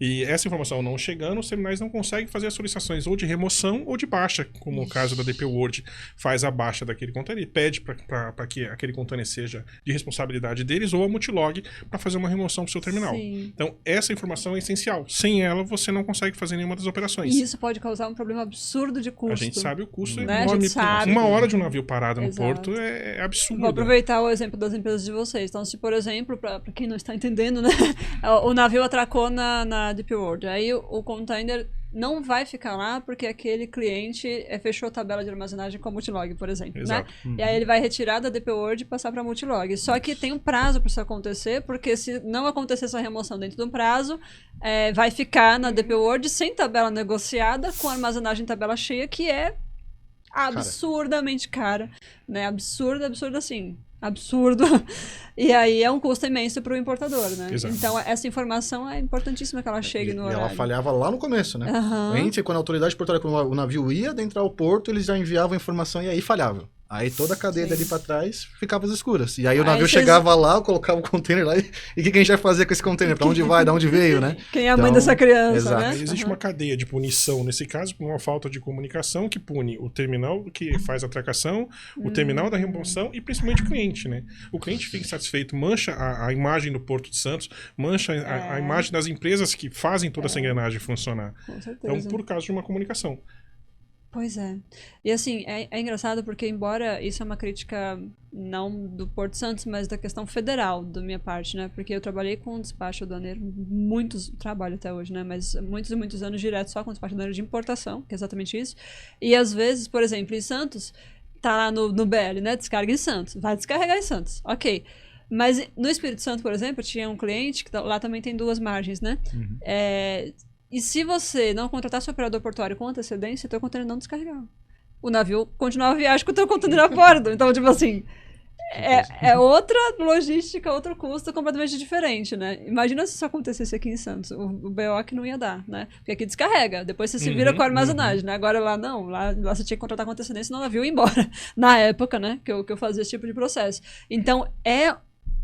E essa informação não chegando, os terminais não conseguem fazer as solicitações ou de remoção ou de baixa, como o caso da DP World faz a baixa daquele container e pede para que aquele container seja de responsabilidade deles, ou a Multilog para fazer uma remoção para o seu terminal.
Sim.
Então, essa informação é essencial. Sem ela, você não consegue fazer nenhuma das operações.
E isso pode causar um problema absurdo de custo.
A gente sabe o custo
né?
enorme.
Sabe.
Uma hora de um navio parado no
Exato.
porto é absurdo.
Vou aproveitar o exemplo das empresas de vocês. Então, se, por exemplo, para quem não está entendendo, né? O navio atracou na Deep World. Aí o container não vai ficar lá porque aquele cliente fechou a tabela de armazenagem com a Multilog, por exemplo.
Exato.
Né? E aí ele vai retirar da DP World e passar para a Multilog. Só que tem um prazo para isso acontecer, porque se não acontecer essa remoção dentro do prazo, vai ficar na DP World sem tabela negociada, com armazenagem em tabela cheia, que é absurdamente cara, né? Absurdo assim. Absurdo. E aí é um custo imenso para o importador, né?
Exato.
Então essa informação é importantíssima que ela chegue no horário.
E ela falhava lá no começo, né?
Uhum.
Quando a autoridade portuária, quando o navio ia adentrar o porto, eles já enviavam a informação e aí falhava. Aí toda a cadeia dali pra trás ficava às escuras. E aí o navio chegava lá, eu colocava o container lá e o que a gente vai fazer com esse container? Pra onde vai? Da onde veio, né?
Quem é a mãe dessa criança,
exato.
né?
Existe uma cadeia de punição, nesse caso, por uma falta de comunicação que pune o terminal que faz a atracação, o terminal da remoção e principalmente o cliente, né? O cliente fica insatisfeito, mancha a imagem do Porto de Santos, mancha a imagem das empresas que fazem toda essa engrenagem funcionar.
Com certeza.
Então, por causa de uma comunicação.
Pois é. E assim, é engraçado porque, embora isso é uma crítica não do Porto Santos, mas da questão federal da minha parte, né? Porque eu trabalhei com despacho aduaneiro, trabalho até hoje, né? Mas muitos e muitos anos direto só com despacho aduaneiro de importação, que é exatamente isso. E às vezes, por exemplo, em Santos, tá lá no BL, né? Descarga em Santos. Vai descarregar em Santos. Ok. Mas no Espírito Santo, por exemplo, tinha um cliente que lá também tem 2 margens, né? E se você não contratasse o operador portuário com antecedência, teu container não descarregava. O navio continuava a viagem com o teu container a bordo. Então, tipo assim, é outra logística, outro custo completamente diferente, né? Imagina se isso acontecesse aqui em Santos. O BO que não ia dar, né? Porque aqui descarrega. Depois você se vira com a armazenagem, né? Agora lá não. Lá você tinha que contratar com antecedência, senão o navio ia embora. Na época, né? Que eu fazia esse tipo de processo. Então,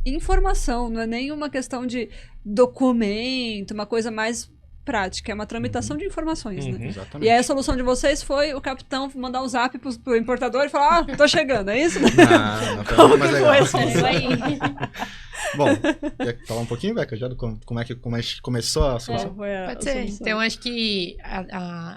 informação. Não é nem uma questão de documento, uma coisa mais prática, é uma tramitação de informações, né?
Exatamente.
E aí a solução de vocês foi o capitão mandar um zap pro importador e falar, tô chegando, é isso?
Não, foi muito mais legal.
É isso aí.
Bom, quer falar um pouquinho, Beca, já como é que começou a solução?
Pode ser. Então, acho que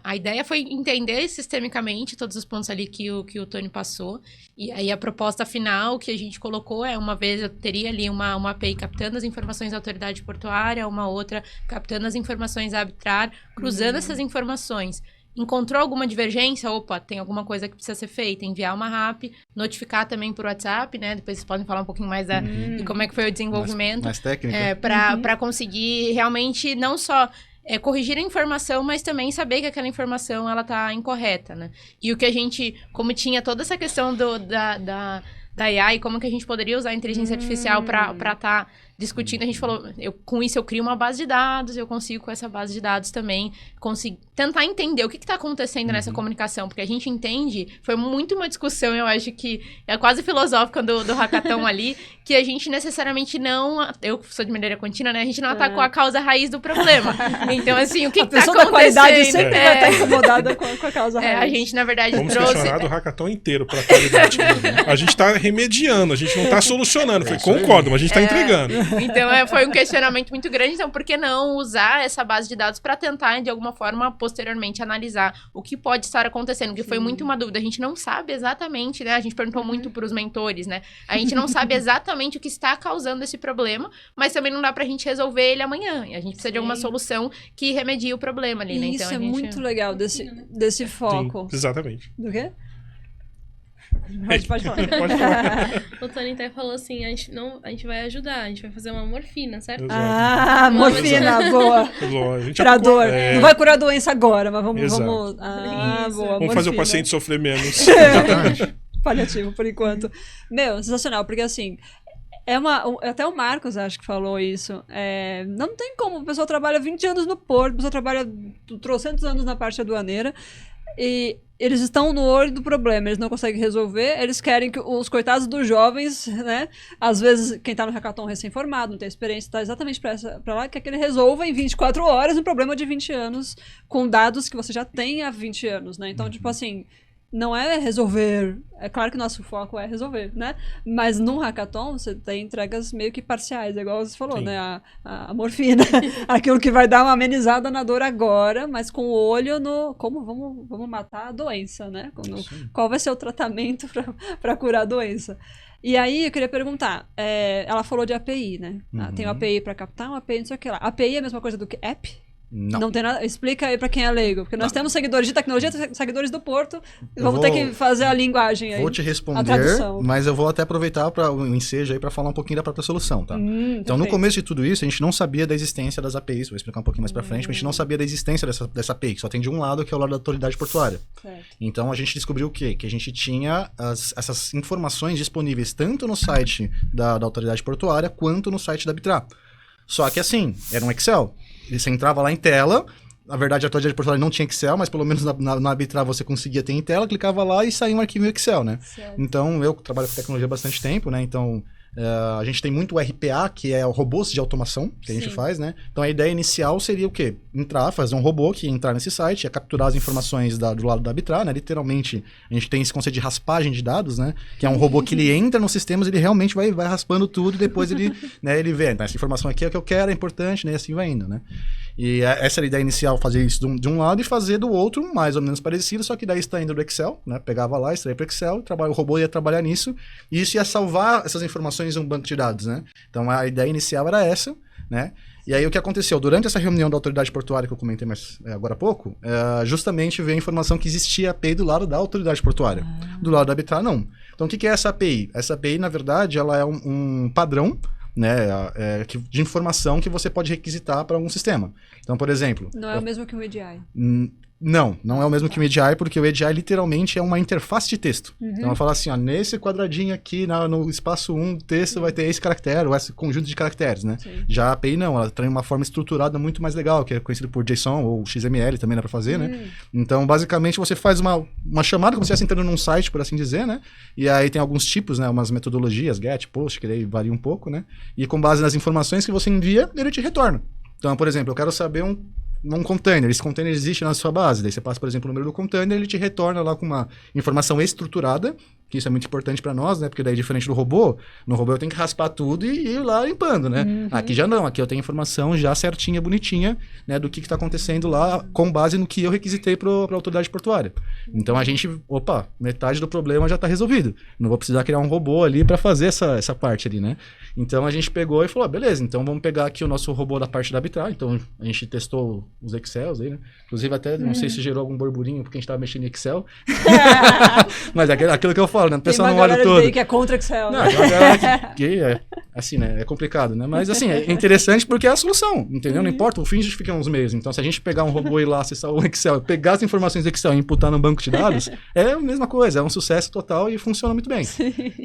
a ideia foi entender sistemicamente todos os pontos ali que o Tony passou. E aí a proposta final que a gente colocou uma vez eu teria ali uma API captando as informações da autoridade portuária, uma outra captando as informações da Arbitrar, cruzando essas informações. Encontrou alguma divergência? Opa, tem alguma coisa que precisa ser feita. Enviar uma RAP, notificar também por WhatsApp, né? Depois vocês podem falar um pouquinho mais de como é que foi o desenvolvimento.
Mais técnica.
Para conseguir realmente não só corrigir a informação, mas também saber que aquela informação ela tá incorreta, né? E o que a gente, como tinha toda essa questão da AI, como que a gente poderia usar a inteligência artificial para estar discutindo, a gente falou, com isso eu crio uma base de dados, eu consigo com essa base de dados também tentar entender o que está acontecendo nessa comunicação, porque a gente entende, foi muito uma discussão, eu acho que é quase filosófica do hackathon ali, que a gente necessariamente não, eu sou de melhoria contínua, né, a gente não atacou a causa raiz do problema. Então, assim, o que está acontecendo?
A pessoa da qualidade sempre vai estar incomodada com a causa raiz.
A gente, na verdade,
Vamos
trouxe...
questionar do hackathon inteiro para a qualidade. A gente está remediando, a gente não está solucionando. Falei, concordo, mas a gente está entregando.
Então, foi um questionamento muito grande. Então, por que não usar essa base de dados para tentar, de alguma forma, posteriormente analisar o que pode estar acontecendo? Porque foi muito uma dúvida. A gente não sabe exatamente, né? A gente perguntou muito para os mentores, né? A gente não sabe exatamente o que está causando esse problema, mas também não dá para a gente resolver ele amanhã. E a gente precisa de alguma solução que remedie o problema ali, né?
E
então,
isso é muito legal desse foco.
Sim, exatamente.
Do quê? Pode falar.
Pode falar.
O Tony até falou assim, a gente vai ajudar, a gente vai fazer uma morfina, certo?
Exato.
Morfina, boa.
A gente
Pra dor.
é...
Não vai curar a doença agora, mas vamos...
Exato.
Boa,
Vamos fazer o
morfina.
paciente sofrer menos.
Exatamente.
Paliativo, por enquanto. Meu, sensacional, porque assim... Até o Marcos, acho que falou isso. Não tem como. A pessoa trabalha 20 anos no porto, a pessoa trabalha 300 anos na parte aduaneira. E eles estão no olho do problema, eles não conseguem resolver, eles querem que os coitados dos jovens, né? Às vezes, quem tá no hackathon recém-formado, não tem experiência, tá exatamente pra lá, quer que ele resolva em 24 horas um problema de 20 anos, com dados que você já tem há 20 anos, né? Então, tipo assim, não é resolver. É claro que o nosso foco é resolver, né? Mas num hackathon, você tem entregas meio que parciais, igual você falou,
Sim.
né? A morfina. Aquilo que vai dar uma amenizada na dor agora, mas com o olho no... Como vamos matar a doença, né? Qual vai ser o tratamento para curar a doença? E aí, eu queria perguntar, ela falou de API, né? Tem uma API para captar, uma API não sei o que lá. API é a mesma coisa do que app? Não tem nada. Explica aí pra quem é leigo. Porque nós temos seguidores de tecnologia, seguidores do Porto. Vamos ter que fazer a linguagem aí.
Vou te responder, mas eu vou até aproveitar o ensejo aí para falar um pouquinho da própria solução, tá? Então, no começo de tudo isso, a gente não sabia da existência das APIs. Vou explicar um pouquinho mais pra frente, mas a gente não sabia da existência dessa API, que só tem de um lado, que é o lado da autoridade portuária.
Certo.
Então, a gente descobriu o quê? Que a gente tinha essas informações disponíveis tanto no site da autoridade portuária, quanto no site da Arbitrar. Só que assim, era um Excel. Você entrava lá em tela, na verdade a autoridade portuária não tinha Excel, mas pelo menos na Arbitrar você conseguia ter em tela, clicava lá e saía um arquivo Excel, né?
Certo.
Então, eu trabalho com tecnologia há bastante tempo, né? Então, a gente tem muito RPA, que é o robôs de automação que a gente faz, né? Então, a ideia inicial seria o quê? Fazer um robô que ia entrar nesse site, ia capturar as informações do lado da Arbitrar, né? Literalmente, a gente tem esse conceito de raspagem de dados, né? Que é um robô que ele entra nos sistemas, ele realmente vai raspando tudo e depois ele, né, ele vê, essa informação aqui é o que eu quero, é importante, né? E assim vai indo, né? E essa era a ideia inicial, fazer isso de um lado e fazer do outro mais ou menos parecido, só que daí extraindo do Excel, né? Pegava lá, extraía para Excel, o robô ia trabalhar nisso, e isso ia salvar essas informações em um banco de dados, né? Então, a ideia inicial era essa, né? E aí, o que aconteceu? Durante essa reunião da autoridade portuária que eu comentei agora há pouco, justamente veio a informação que existia API do lado da autoridade portuária. Do lado da Arbitrar, não. Então, o que é essa API? Essa API, na verdade, ela é um padrão, né, de informação que você pode requisitar para algum sistema. Então, por exemplo...
Não é o mesmo que o EDI.
Não é o mesmo que o EDI, porque o EDI literalmente é uma interface de texto. Então, eu falo assim, ó, nesse quadradinho aqui, no espaço 1 do texto, vai ter esse caractere, ou esse conjunto de caracteres, né?
Sim.
Já a API não, ela tem uma forma estruturada muito mais legal, que é conhecido por JSON ou XML também dá pra fazer, né? Então, basicamente, você faz uma chamada, como se estivesse entrando num site, por assim dizer, né? E aí tem alguns tipos, né? Umas metodologias, GET, POST, que daí varia um pouco, né? E com base nas informações que você envia, ele te retorna. Então, por exemplo, eu quero saber um container, esse container existe na sua base, daí você passa, por exemplo, o número do container, ele te retorna lá com uma informação estruturada, que isso é muito importante para nós, né, porque daí diferente do robô, no robô eu tenho que raspar tudo e ir lá limpando, né, aqui já não, aqui eu tenho informação já certinha, bonitinha, né, do que está acontecendo lá, com base no que eu requisitei para a autoridade portuária. Então a gente, metade do problema já está resolvido, não vou precisar criar um robô ali para fazer essa parte ali, né. Então a gente pegou e falou, beleza, então vamos pegar aqui o nosso robô da parte da Arbitrar, então a gente testou os Excels aí, né, inclusive até, não sei se gerou algum burburinho porque a gente estava mexendo em Excel, mas aquilo que eu falo, né, o pessoal não olha todo.
Que é contra Excel.
Não,
Né?
assim, né? É complicado, né? Mas, assim, é interessante porque é a solução, entendeu? Não importa, o fim justifica uns meios. Então, se a gente pegar um robô e lá acessar o Excel, pegar as informações do Excel e imputar no banco de dados, é a mesma coisa, é um sucesso total e funciona muito bem.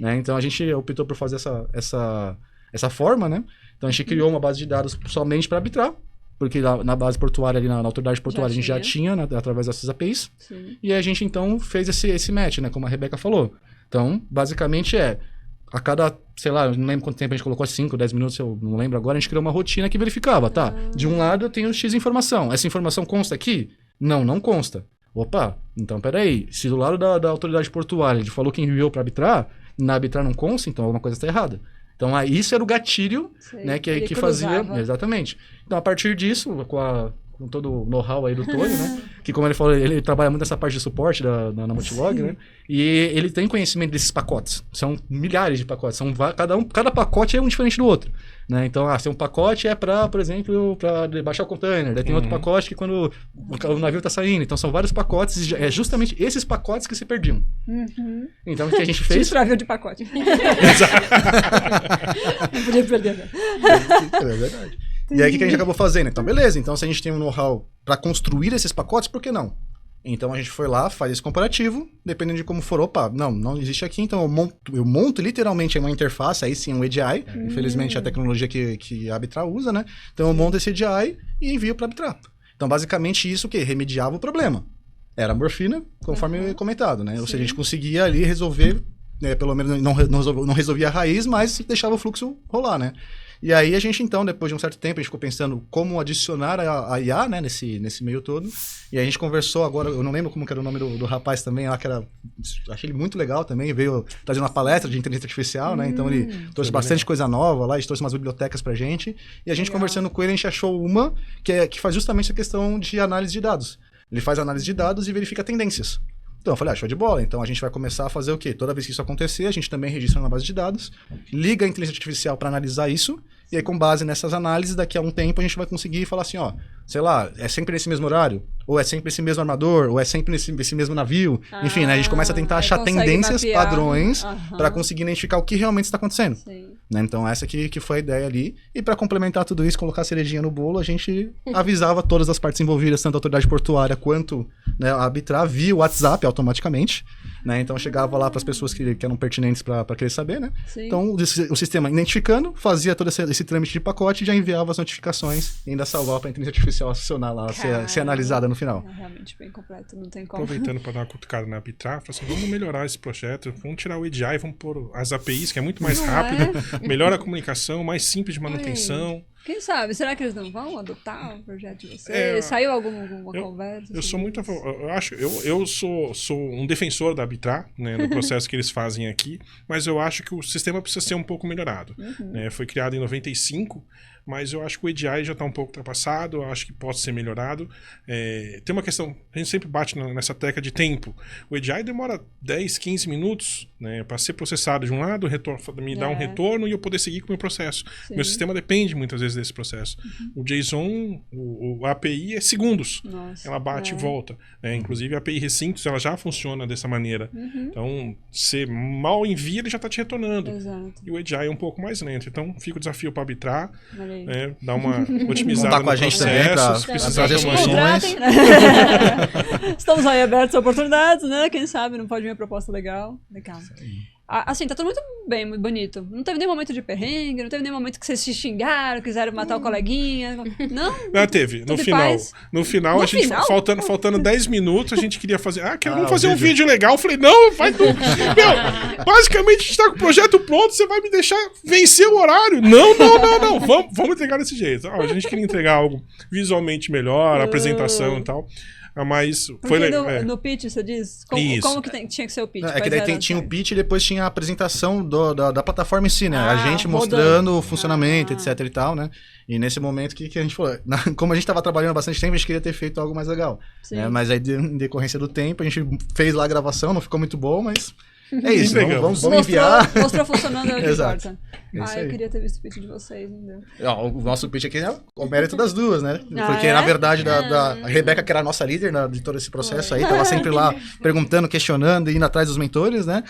Né? Então, a gente optou por fazer essa forma, né? Então, a gente criou uma base de dados somente para arbitrar, porque na base portuária, ali na autoridade portuária, a gente já tinha, né, através dessas APIs. Sim. E a gente, então, fez esse match, né? Como a Rebeca falou. Então, basicamente a cada, sei lá, não lembro quanto tempo a gente colocou, 5, 10 minutos, eu não lembro agora, a gente criou uma rotina que verificava, tá? De um lado eu tenho X informação. Essa informação consta aqui? Não consta. Opa, então peraí. Se do lado da autoridade portuária ele falou que enviou para arbitrar, na arbitrar não consta, então alguma coisa está errada. Então isso era o gatilho, né, que fazia... Exatamente. Então a partir disso, com todo o know-how aí do Tony, né? Que como ele falou, ele trabalha muito nessa parte de suporte na Multilog, né? E ele tem conhecimento desses pacotes. São milhares de pacotes. Cada pacote é um diferente do outro. Né? Então, se um pacote é para, por exemplo, para baixar o container. Daí tem outro pacote que quando o navio está saindo. Então, são vários pacotes. É justamente esses pacotes que se perdiam. Então, o que a gente fez...
Extravio de pacote. Não podia perder.
É verdade. E aí, o que a gente acabou fazendo? Então, beleza. Então, se a gente tem um know-how para construir esses pacotes, por que não? Então, a gente foi lá, faz esse comparativo, dependendo de como for, opa, não existe aqui, então eu monto literalmente uma interface, aí sim um EDI, infelizmente é a tecnologia que a Arbitrar usa, né? Então, eu monto esse EDI e envio para Arbitrar. Então, basicamente, isso que remediava o problema. Era a morfina, conforme comentado, né? Ou seja, a gente conseguia ali resolver, pelo menos não resolvia a raiz, mas deixava o fluxo rolar, né? E aí a gente, então, depois de um certo tempo, a gente ficou pensando como adicionar a IA, né, nesse meio todo. E aí a gente conversou agora, eu não lembro como que era o nome do rapaz também, lá que era... Achei ele muito legal também, veio trazendo uma palestra de inteligência artificial, né? Então ele trouxe bastante coisa nova lá, a gente trouxe umas bibliotecas pra gente. E a gente conversando com ele, a gente achou uma que faz justamente a questão de análise de dados. Ele faz análise de dados e verifica tendências. Então eu falei, show de bola. Então a gente vai começar a fazer o quê? Toda vez que isso acontecer, a gente também registra na base de dados, liga a inteligência artificial para analisar isso, e aí com base nessas análises, daqui a um tempo a gente vai conseguir falar assim, ó, sei lá, é sempre nesse mesmo horário? Ou é sempre esse mesmo armador? Ou é sempre nesse mesmo navio? Enfim, né, a gente começa a tentar achar tendências, padrões, para conseguir identificar o que realmente está acontecendo. Né? Então essa que foi a ideia ali. E para complementar tudo isso, colocar a cerejinha no bolo, a gente avisava todas as partes envolvidas, tanto a autoridade portuária quanto, né, a Arbitrar, via o WhatsApp automaticamente. Né? Então chegava lá para as pessoas que eram pertinentes para querer saber, né? Então o sistema identificando, fazia todo esse trâmite de pacote e já enviava as notificações e ainda salvava para a inteligência artificial acionar lá, ser analisada no final.
É realmente bem completo, não tem como.
Aproveitando para dar uma cutucada na Arbitrar, assim, vamos melhorar esse projeto, vamos tirar o EDI, vamos pôr as APIs, que é muito mais rápido, melhora a comunicação, mais simples de manutenção.
Quem sabe? Será que eles não vão adotar o projeto de vocês? Saiu alguma conversa?
Eu sou muito a favor. Eu sou um defensor da Arbitrar, né, no processo que eles fazem aqui, mas eu acho que o sistema precisa ser um pouco melhorado. Né? Foi criado em 95, mas eu acho que o EDI já está um pouco ultrapassado, eu acho que pode ser melhorado. Tem uma questão, a gente sempre bate nessa tecla de tempo. O EDI demora 10, 15 minutos, né, para ser processado de um lado, me dar um retorno e eu poder seguir com o meu processo. Sim. Meu sistema depende muitas vezes desse processo. O JSON, a API é segundos. Nossa, ela bate e volta. Né? Inclusive a API Recintos, ela já funciona dessa maneira. Então, você mal envia, ele já está te retornando. Exato. E o EDI é um pouco mais lento. Então, fica o desafio para arbitrar. Dar uma otimizada no processo, precisar de soluções.
Estamos aí abertos a oportunidades, né? Quem sabe não pode vir uma proposta legal. Legal. Assim, tá tudo muito bem, muito bonito. Não teve nem momento de perrengue, não teve nem momento que vocês se xingaram, quiseram matar o coleguinha. Não?
Teve. No final, a gente, faltando 10 minutos, a gente queria fazer. Vamos fazer um vídeo legal. Eu falei, não, vai tu. Meu, basicamente a gente tá com o projeto pronto, você vai me deixar vencer o horário. Não. Vamos entregar desse jeito. A gente queria entregar algo visualmente melhor, apresentação e tal. Mas foi
no pitch, você diz? Como que tinha que ser o pitch?
Que daí tinha o pitch e depois tinha a apresentação da plataforma em si, né? A gente mostrando o funcionamento, etc e tal, né? E nesse momento que a gente falou, como a gente estava trabalhando bastante tempo, a gente queria ter feito algo mais legal. Né? Mas aí, em decorrência do tempo, a gente fez lá a gravação, não ficou muito bom, mas É isso,
Entregamos.
vamos enviar.
Mostrou funcionando, é o que
Exato.
importa.
É isso
Eu
aí.
queria ter visto o pitch de vocês, não deu.
Ó, o nosso pitch aqui é o mérito das duas, né?
Ah,
Porque,
é?
na verdade, a Rebeca, que era a nossa líder de todo esse processo aí, tava sempre lá perguntando, questionando, indo atrás dos mentores, né?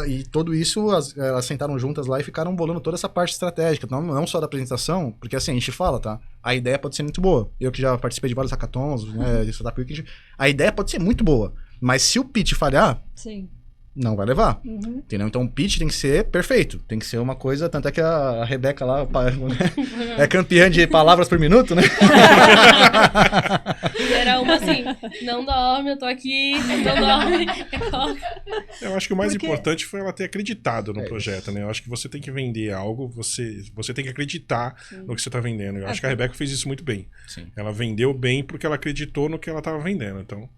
E tudo isso, elas sentaram juntas lá e ficaram bolando toda essa parte estratégica. Não só da apresentação, porque assim, a gente fala, tá? A ideia pode ser muito boa. Eu que já participei de vários hackathons, né? De Startup Weekend, a ideia pode ser muito boa. Mas se o pitch falhar,
Sim.
não vai levar.
Uhum.
Entendeu? Então o pitch tem que ser perfeito. Tem que ser uma coisa. Tanto é que a Rebeca lá é campeã de palavras por minuto, né?
E era uma assim, não dorme, eu tô aqui, não dorme.
Eu acho que o mais
Porque-
importante foi ela ter acreditado no
É
projeto, né? Eu acho que você tem que vender algo, você tem que acreditar no que você tá vendendo. Eu acho que a
É.
Rebeca fez isso muito bem.
Sim.
Ela vendeu bem porque ela acreditou no que ela tava vendendo. Então,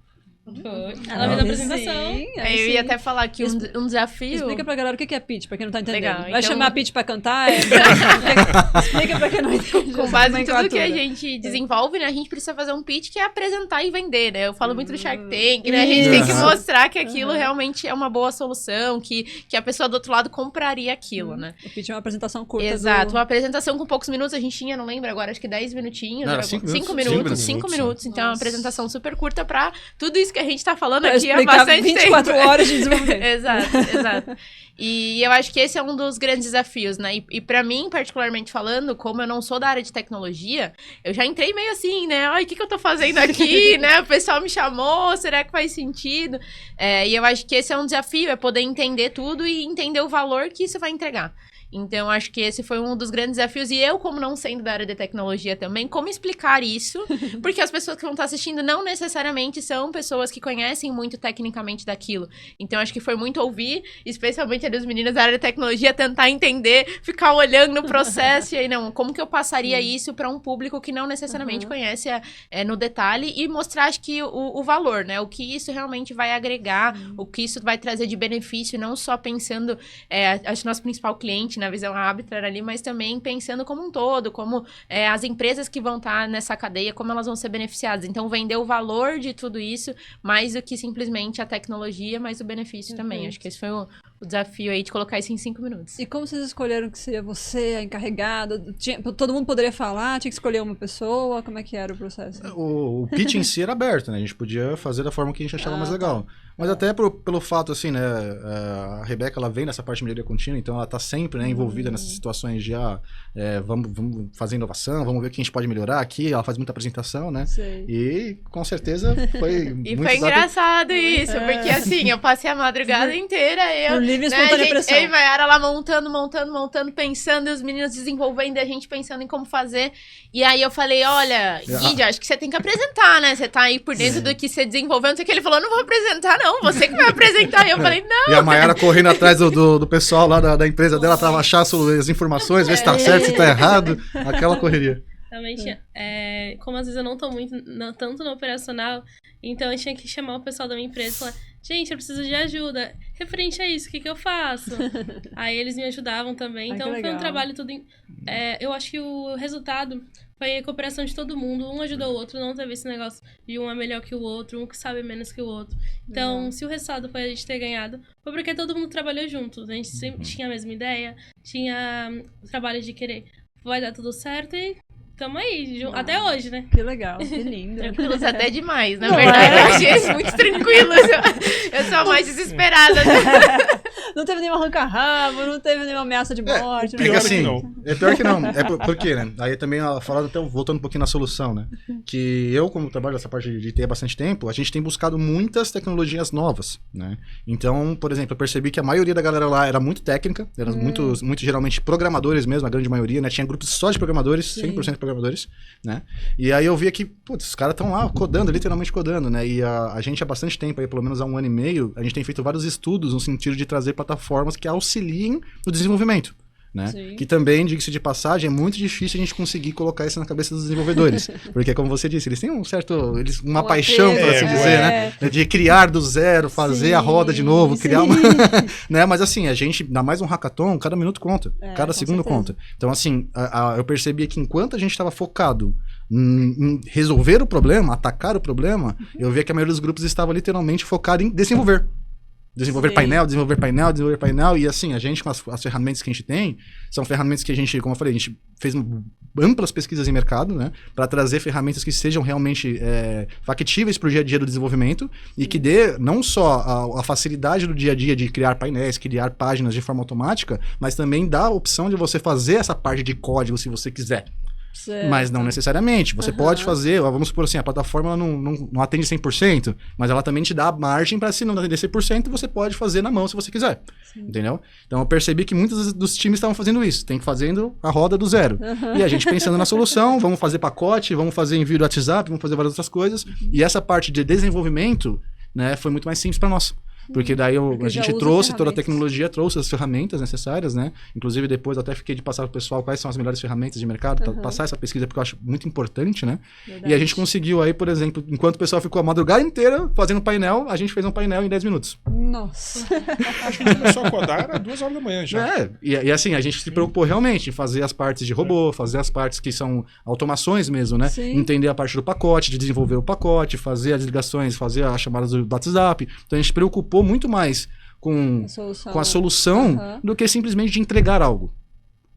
Foi. Ela fez a apresentação.
Sim, aí
Eu
sim.
ia até falar que um desafio...
Explica pra galera o que é pitch, pra quem não tá entendendo.
Legal,
Vai
então-
chamar a pitch pra cantar? Explica pra quem não entende.
Com base em tudo que a
nomenclatura.
gente desenvolve, né? A gente precisa fazer um pitch que é apresentar e vender, né? Eu falo muito do Shark Tank, né? A gente tem que
Isso.
mostrar que aquilo realmente é uma boa solução, que a pessoa do outro lado compraria aquilo, né?
O pitch é uma apresentação curta.
Exato,
do...
uma apresentação com poucos minutos, a gente tinha, não lembro agora, acho que 10 minutinhos.
Não, era
era
5
cinco
minutos.
minutos,
5
5
minutos,
minutos. Então é uma
Nossa.
apresentação super curta pra tudo isso que a gente tá falando
Pra
aqui há
explicar
bastante
24
tempo.
horas de desenvolvimento.
Exato, exato. E eu acho que esse é um dos grandes desafios, né? E para mim, particularmente falando, como eu não sou da área de tecnologia, eu já entrei meio assim, né? Ai, o que eu tô fazendo aqui, né? O pessoal me chamou, será que faz sentido? E eu acho que esse é um desafio, é poder entender tudo e entender o valor que isso vai entregar. Então, acho que esse foi um dos grandes desafios. E eu, como não sendo da área de tecnologia também, como explicar isso? Porque as pessoas que vão estar assistindo não necessariamente são pessoas que conhecem muito tecnicamente daquilo. Então, acho que foi muito ouvir, especialmente as meninas da área de tecnologia, tentar entender, ficar olhando no processo. E aí, não, como que eu passaria isso para um público que não necessariamente conhece no detalhe e mostrar, acho que, o valor, né? O que isso realmente vai agregar, o que isso vai trazer de benefício, não só pensando, acho que nosso principal cliente, na visão arbitrar ali, mas também pensando como um todo, como as empresas que vão estar nessa cadeia, como elas vão ser beneficiadas. Então, vender o valor de tudo isso, mais do que simplesmente a tecnologia, mas o benefício também. Acho que esse foi o desafio aí de colocar isso em 5 minutos.
E como vocês escolheram que seria você a encarregada? Todo mundo poderia falar? Tinha que escolher uma pessoa? Como é que era o processo?
O pitch em si era aberto, né? A gente podia fazer da forma que a gente achava mais legal. Mas até pelo fato, assim, né? A Rebeca, ela vem nessa parte de melhoria contínua, então ela tá sempre, né, envolvida nessas situações de, vamos fazer inovação, vamos ver o que a gente pode melhorar aqui. Ela faz muita apresentação, né?
Sei.
E, com certeza, foi
E
muito
foi engraçado isso, porque assim, eu passei a madrugada inteira,
Por livre e espontânea pressão.
eu e Mayara lá montando, pensando, e os meninos desenvolvendo, e a gente pensando em como fazer. E aí eu falei, olha, Guide, acho que você tem que apresentar, né? Você tá aí por dentro do que você desenvolveu, não sei o que. Ele falou, não vou apresentar não, você que vai apresentar. E eu falei, não.
E a Mayara correndo atrás do pessoal lá da empresa dela pra achar as informações, ver se tá certo, se tá errado. Aquela correria.
Também tinha. Como às vezes eu não tô tanto no operacional, então eu tinha que chamar o pessoal da minha empresa e falar, gente, eu preciso de ajuda. Referente a isso, o que eu faço? Aí eles me ajudavam também.
Ai,
Então
que
foi
legal.
um trabalho tudo. Eu acho que o resultado foi a cooperação de todo mundo. Um ajudou o outro, não teve esse negócio de um é melhor que o outro, um que sabe menos que o outro. Então, se o resultado foi a gente ter ganhado, foi porque todo mundo trabalhou junto. A gente sempre tinha a mesma ideia, tinha o trabalho de querer, vai dar tudo certo e tamo aí, até hoje, né?
Que legal, que lindo.
Tranquilos até demais. Na
Não
verdade,
é?
eu achei eles muito tranquilos. Eu sou a mais desesperada.
Não teve nenhum arranca-rabo, não teve nenhuma ameaça de morte.
É
pior
que
é
assim,
que não.
é pior que não. Por quê, né? Aí também, falando, então, voltando um pouquinho na solução, né? Que eu, como trabalho nessa parte de TI há bastante tempo, a gente tem buscado muitas tecnologias novas, né? Então, por exemplo, eu percebi que a maioria da galera lá era muito técnica, eram muito geralmente programadores mesmo, a grande maioria, né? Tinha grupos só de programadores,
Sim.
100% programadores, né? E aí eu via que, putz, os caras estão lá codando, literalmente codando, né? E a gente há bastante tempo, aí, pelo menos há 1 ano e meio, a gente tem feito vários estudos no sentido de trazer plataformas que auxiliem no desenvolvimento. Né?
Sim.
Que também, diga-se de passagem, é muito difícil a gente conseguir colocar isso na cabeça dos desenvolvedores. Porque, como você disse, eles têm uma paixão, por assim dizer, né? De criar do zero, fazer a roda de novo, criar uma... né? Mas assim, a gente, ainda mais um hackathon, cada minuto conta, cada segundo conta. Então, assim, eu percebi que enquanto a gente estava focado em resolver o problema, atacar o problema, eu via que a maioria dos grupos estava literalmente focado em desenvolver. Desenvolver
Sim.
desenvolver painel. E assim, a gente, com as ferramentas que a gente tem, são ferramentas que a gente, como eu falei, a gente fez amplas pesquisas em mercado, né? Para trazer ferramentas que sejam realmente factíveis para o dia a dia do desenvolvimento e que dê não só a facilidade do dia a dia de criar painéis, criar páginas de forma automática, mas também dá a opção de você fazer essa parte de código se você quiser.
Certo.
Mas não necessariamente. Você pode fazer, vamos supor assim, a plataforma ela não atende 100%, mas ela também te dá margem para, se não atender 100%, você pode fazer na mão se você quiser.
Sim.
Entendeu? Então eu percebi que muitos dos times estavam fazendo isso. Tem que fazendo a roda do zero. E a gente pensando na solução, vamos fazer pacote, vamos fazer envio do WhatsApp, vamos fazer várias outras coisas. E essa parte de desenvolvimento, né, foi muito mais simples para nós. Porque daí a gente trouxe toda a tecnologia, trouxe as ferramentas necessárias, né? Inclusive depois eu até fiquei de passar para o pessoal quais são as melhores ferramentas de mercado, passar essa pesquisa porque eu acho muito importante, né?
Verdade.
E a gente conseguiu aí, por exemplo, enquanto o pessoal ficou a madrugada inteira fazendo painel, a gente fez um painel em 10 minutos.
Nossa.
Acho que a gente começou a codar, era 2 horas da manhã já.
E assim, a gente se preocupou realmente em fazer as partes de robô, fazer as partes que são automações mesmo, né?
Sim.
Entender a parte do pacote, de desenvolver o pacote, fazer as ligações, fazer as chamadas do WhatsApp. Então a gente se preocupou muito mais com a solução do que simplesmente de entregar algo.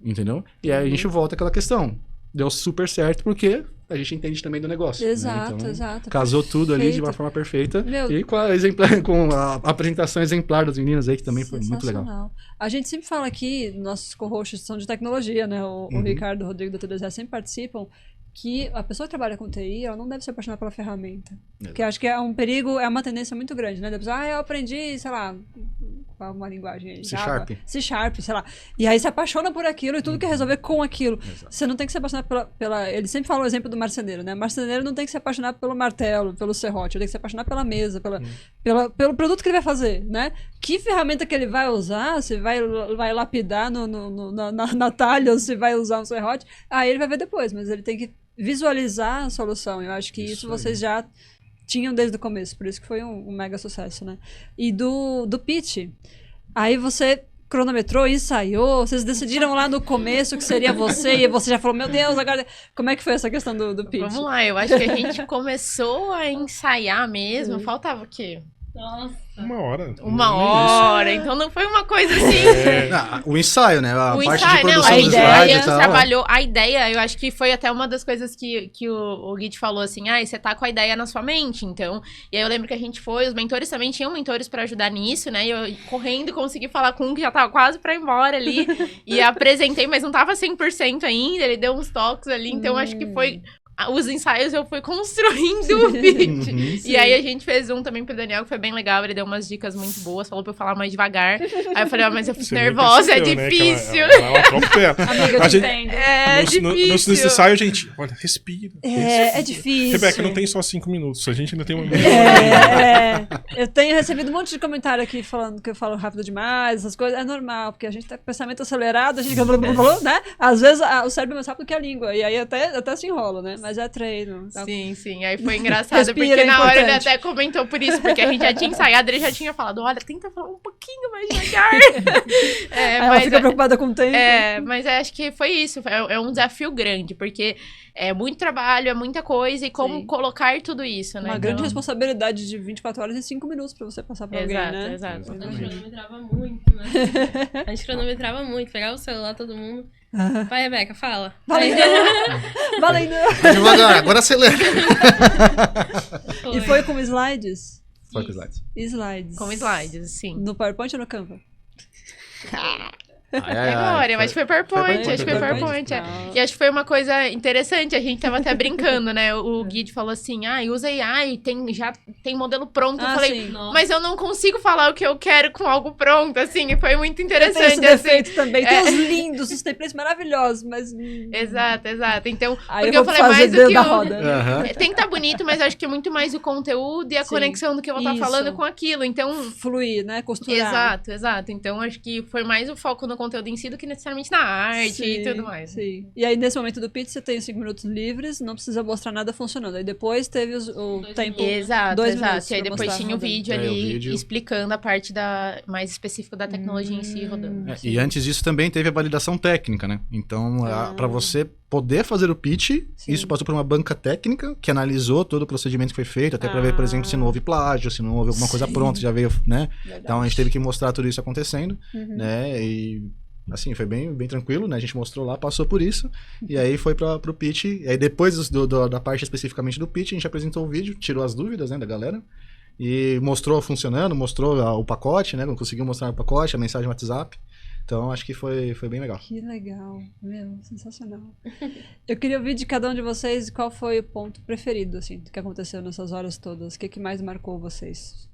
Entendeu? E aí a gente volta àquela questão. Deu super certo porque a gente entende também do negócio.
Exato,
né? Então,
exato.
casou tudo ali de uma forma perfeita. E com a apresentação exemplar das meninas aí, que também foi muito legal.
A gente sempre fala aqui, nossos co-hosts são de tecnologia, né? O Ricardo, o Rodrigo da T2S sempre participam, que a pessoa que trabalha com TI, ela não deve se apaixonar pela ferramenta. Porque acho que é um perigo, é uma tendência muito grande, né? Da pessoa, eu aprendi, sei lá, qual uma linguagem aí? C Sharp, sei lá. E aí se apaixona por aquilo e tudo quer resolver com aquilo. Exato. Você não tem que se apaixonar pela... Ele sempre fala o exemplo do marceneiro, né? Marceneiro não tem que se apaixonar pelo martelo, pelo serrote, ele tem que se apaixonar pela mesa, pelo produto que ele vai fazer, né? Que ferramenta que ele vai usar, se vai lapidar na talha ou se vai usar um serrote, aí ele vai ver depois, mas ele tem que visualizar a solução. Eu acho que isso vocês já tinham desde o começo, por isso que foi um mega sucesso, né? E do pitch, aí você cronometrou, ensaiou, vocês decidiram lá no começo que seria você, e você já falou, meu Deus, agora... Como é que foi essa questão do pitch?
Vamos lá, eu acho que a gente começou a ensaiar mesmo, faltava o quê?
Nossa.
1 hora.
1 hora, então não foi uma coisa assim...
O ensaio, né? A parte de produção
não, a
dos
ideia,
e tal.
trabalhou a ideia, eu acho que foi até uma das coisas que o Gui falou assim, você tá com a ideia na sua mente, então... E aí eu lembro que a gente foi, os mentores também tinham mentores pra ajudar nisso, né? E eu correndo consegui falar com um que já tava quase pra ir embora ali, e apresentei, mas não tava 100% ainda, ele deu uns toques ali, então acho que foi... Os ensaios eu fui construindo o pitch. E aí a gente fez um também pro Daniel, que foi bem legal. Ele deu umas dicas muito boas, falou pra eu falar mais devagar. Aí eu falei, mas eu fico nervosa, é difícil.
Né? Ela troca
Amiga,
a gente,
é difícil.
No ensaio a gente, olha, respira.
É difícil.
Rebeca, não tem só 5 minutos, a gente ainda tem uma...
Eu tenho recebido um monte de comentário aqui falando que eu falo rápido demais, essas coisas. É normal, porque a gente tá com pensamento acelerado, a gente né? Às vezes o cérebro é mais rápido que a língua, e aí até se enrola, né? Mas é treino. Tá?
Sim. Aí foi engraçado, porque na hora ele até comentou por isso, porque a gente já tinha ensaiado, ele já tinha falado, olha, tenta falar um pouquinho mais devagar.
Ela fica preocupada com o tempo.
Mas acho que foi isso. É um desafio grande, porque é muito trabalho, é muita coisa, e como colocar tudo isso, né?
Uma grande responsabilidade de 24 horas e 5 minutos pra você passar pra alguém, né?
Exato.
A gente cronometrava muito, né? A gente cronometrava muito, pegava o celular, todo mundo. Vai, Rebeca, fala.
Valendo!
Devagar, agora acelera.
E foi com slides?
Foi com slides.
Slides.
Com slides, sim.
No PowerPoint ou no Canva?
Agora, mas foi PowerPoint, acho que foi PowerPoint. E acho que foi uma coisa interessante, a gente tava até brincando, né? O Gui falou assim, usa AI, já tem modelo pronto. Eu falei, mas eu não consigo falar o que eu quero com algo pronto, assim, e foi muito interessante.
Tem esse defeito também, tem os lindos, os templates maravilhosos, mas...
Exato. Então,
aí
porque eu falei, mais do que
da roda.
Tem que estar bonito, mas acho que é muito mais o conteúdo e a conexão do que eu vou estar falando com aquilo, então...
Fluir, né? Costurar.
Exato. Então, acho que foi mais o foco no conteúdo em si do que necessariamente na arte e tudo mais.
Sim. E aí, nesse momento do pitch, você tem 5 minutos livres, não precisa mostrar nada funcionando. Aí depois teve o tempo...
Exato. E aí depois tinha o
rodando.
vídeo ali explicando a parte mais específica da tecnologia em si rodando.
E antes disso também teve a validação técnica, né? Então, para você poder fazer o pitch.
Sim.
Isso passou por uma banca técnica que analisou todo o procedimento que foi feito, até para ver, por exemplo, se não houve plágio, se não houve alguma coisa
Sim.
pronta, já veio, né?
Verdade.
Então a gente teve que mostrar tudo isso acontecendo,
Uhum.
né? E assim, foi bem tranquilo, né? A gente mostrou lá, passou por isso, e aí foi pro pitch. E aí depois da parte especificamente do pitch, a gente apresentou o vídeo, tirou as dúvidas, né, da galera, e mostrou funcionando, mostrou o pacote, né? Conseguiu mostrar o pacote, a mensagem no WhatsApp. Então acho que foi bem legal.
Que legal, meu, sensacional. Eu queria ouvir de cada um de vocês qual foi o ponto preferido, assim, do que aconteceu nessas horas todas. O que mais marcou vocês?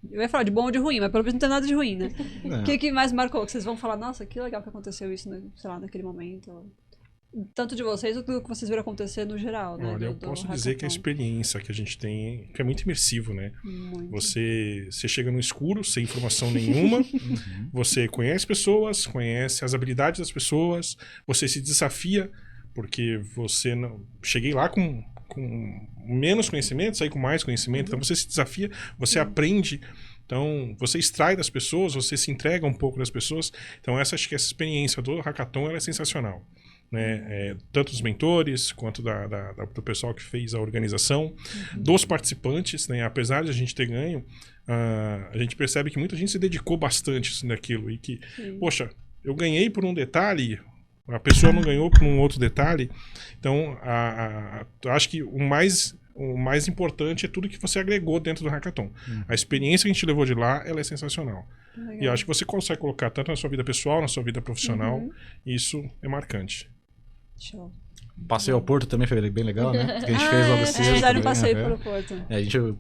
Eu ia falar de bom ou de ruim, mas pelo menos não tem nada de ruim, né? O que mais marcou? Que vocês vão falar, nossa, que legal que aconteceu isso, sei lá, naquele momento. Tanto de vocês ou do que vocês viram acontecer no geral, né?
Olha, eu posso dizer que a experiência que a gente tem, que é muito imersivo, né?
Muito.
Você chega no escuro, sem informação nenhuma, você conhece pessoas, conhece as habilidades das pessoas, você se desafia, porque você não... Cheguei lá com menos conhecimento, saí com mais conhecimento, então você se desafia, você aprende, então você extrai das pessoas, você se entrega um pouco das pessoas, então acho que essa experiência do Hackathon ela é sensacional. Né? Tanto dos mentores quanto do pessoal que fez a organização, dos participantes, né? Apesar de a gente ter ganho, a gente percebe que muita gente se dedicou bastante naquilo e que, poxa, eu ganhei por um detalhe, a pessoa não ganhou por um outro detalhe, então eu acho que o mais importante é tudo que você agregou dentro do Hackathon. A experiência que a gente levou de lá, ela é sensacional.
Legal.
E eu acho que você consegue colocar tanto na sua vida pessoal, na sua vida profissional, e isso é marcante.
Show.
Passeio ao Porto também foi bem legal, né? Que a gente fez logo cedo.
Vocês fizeram um
também,
passeio
né?
pelo Porto.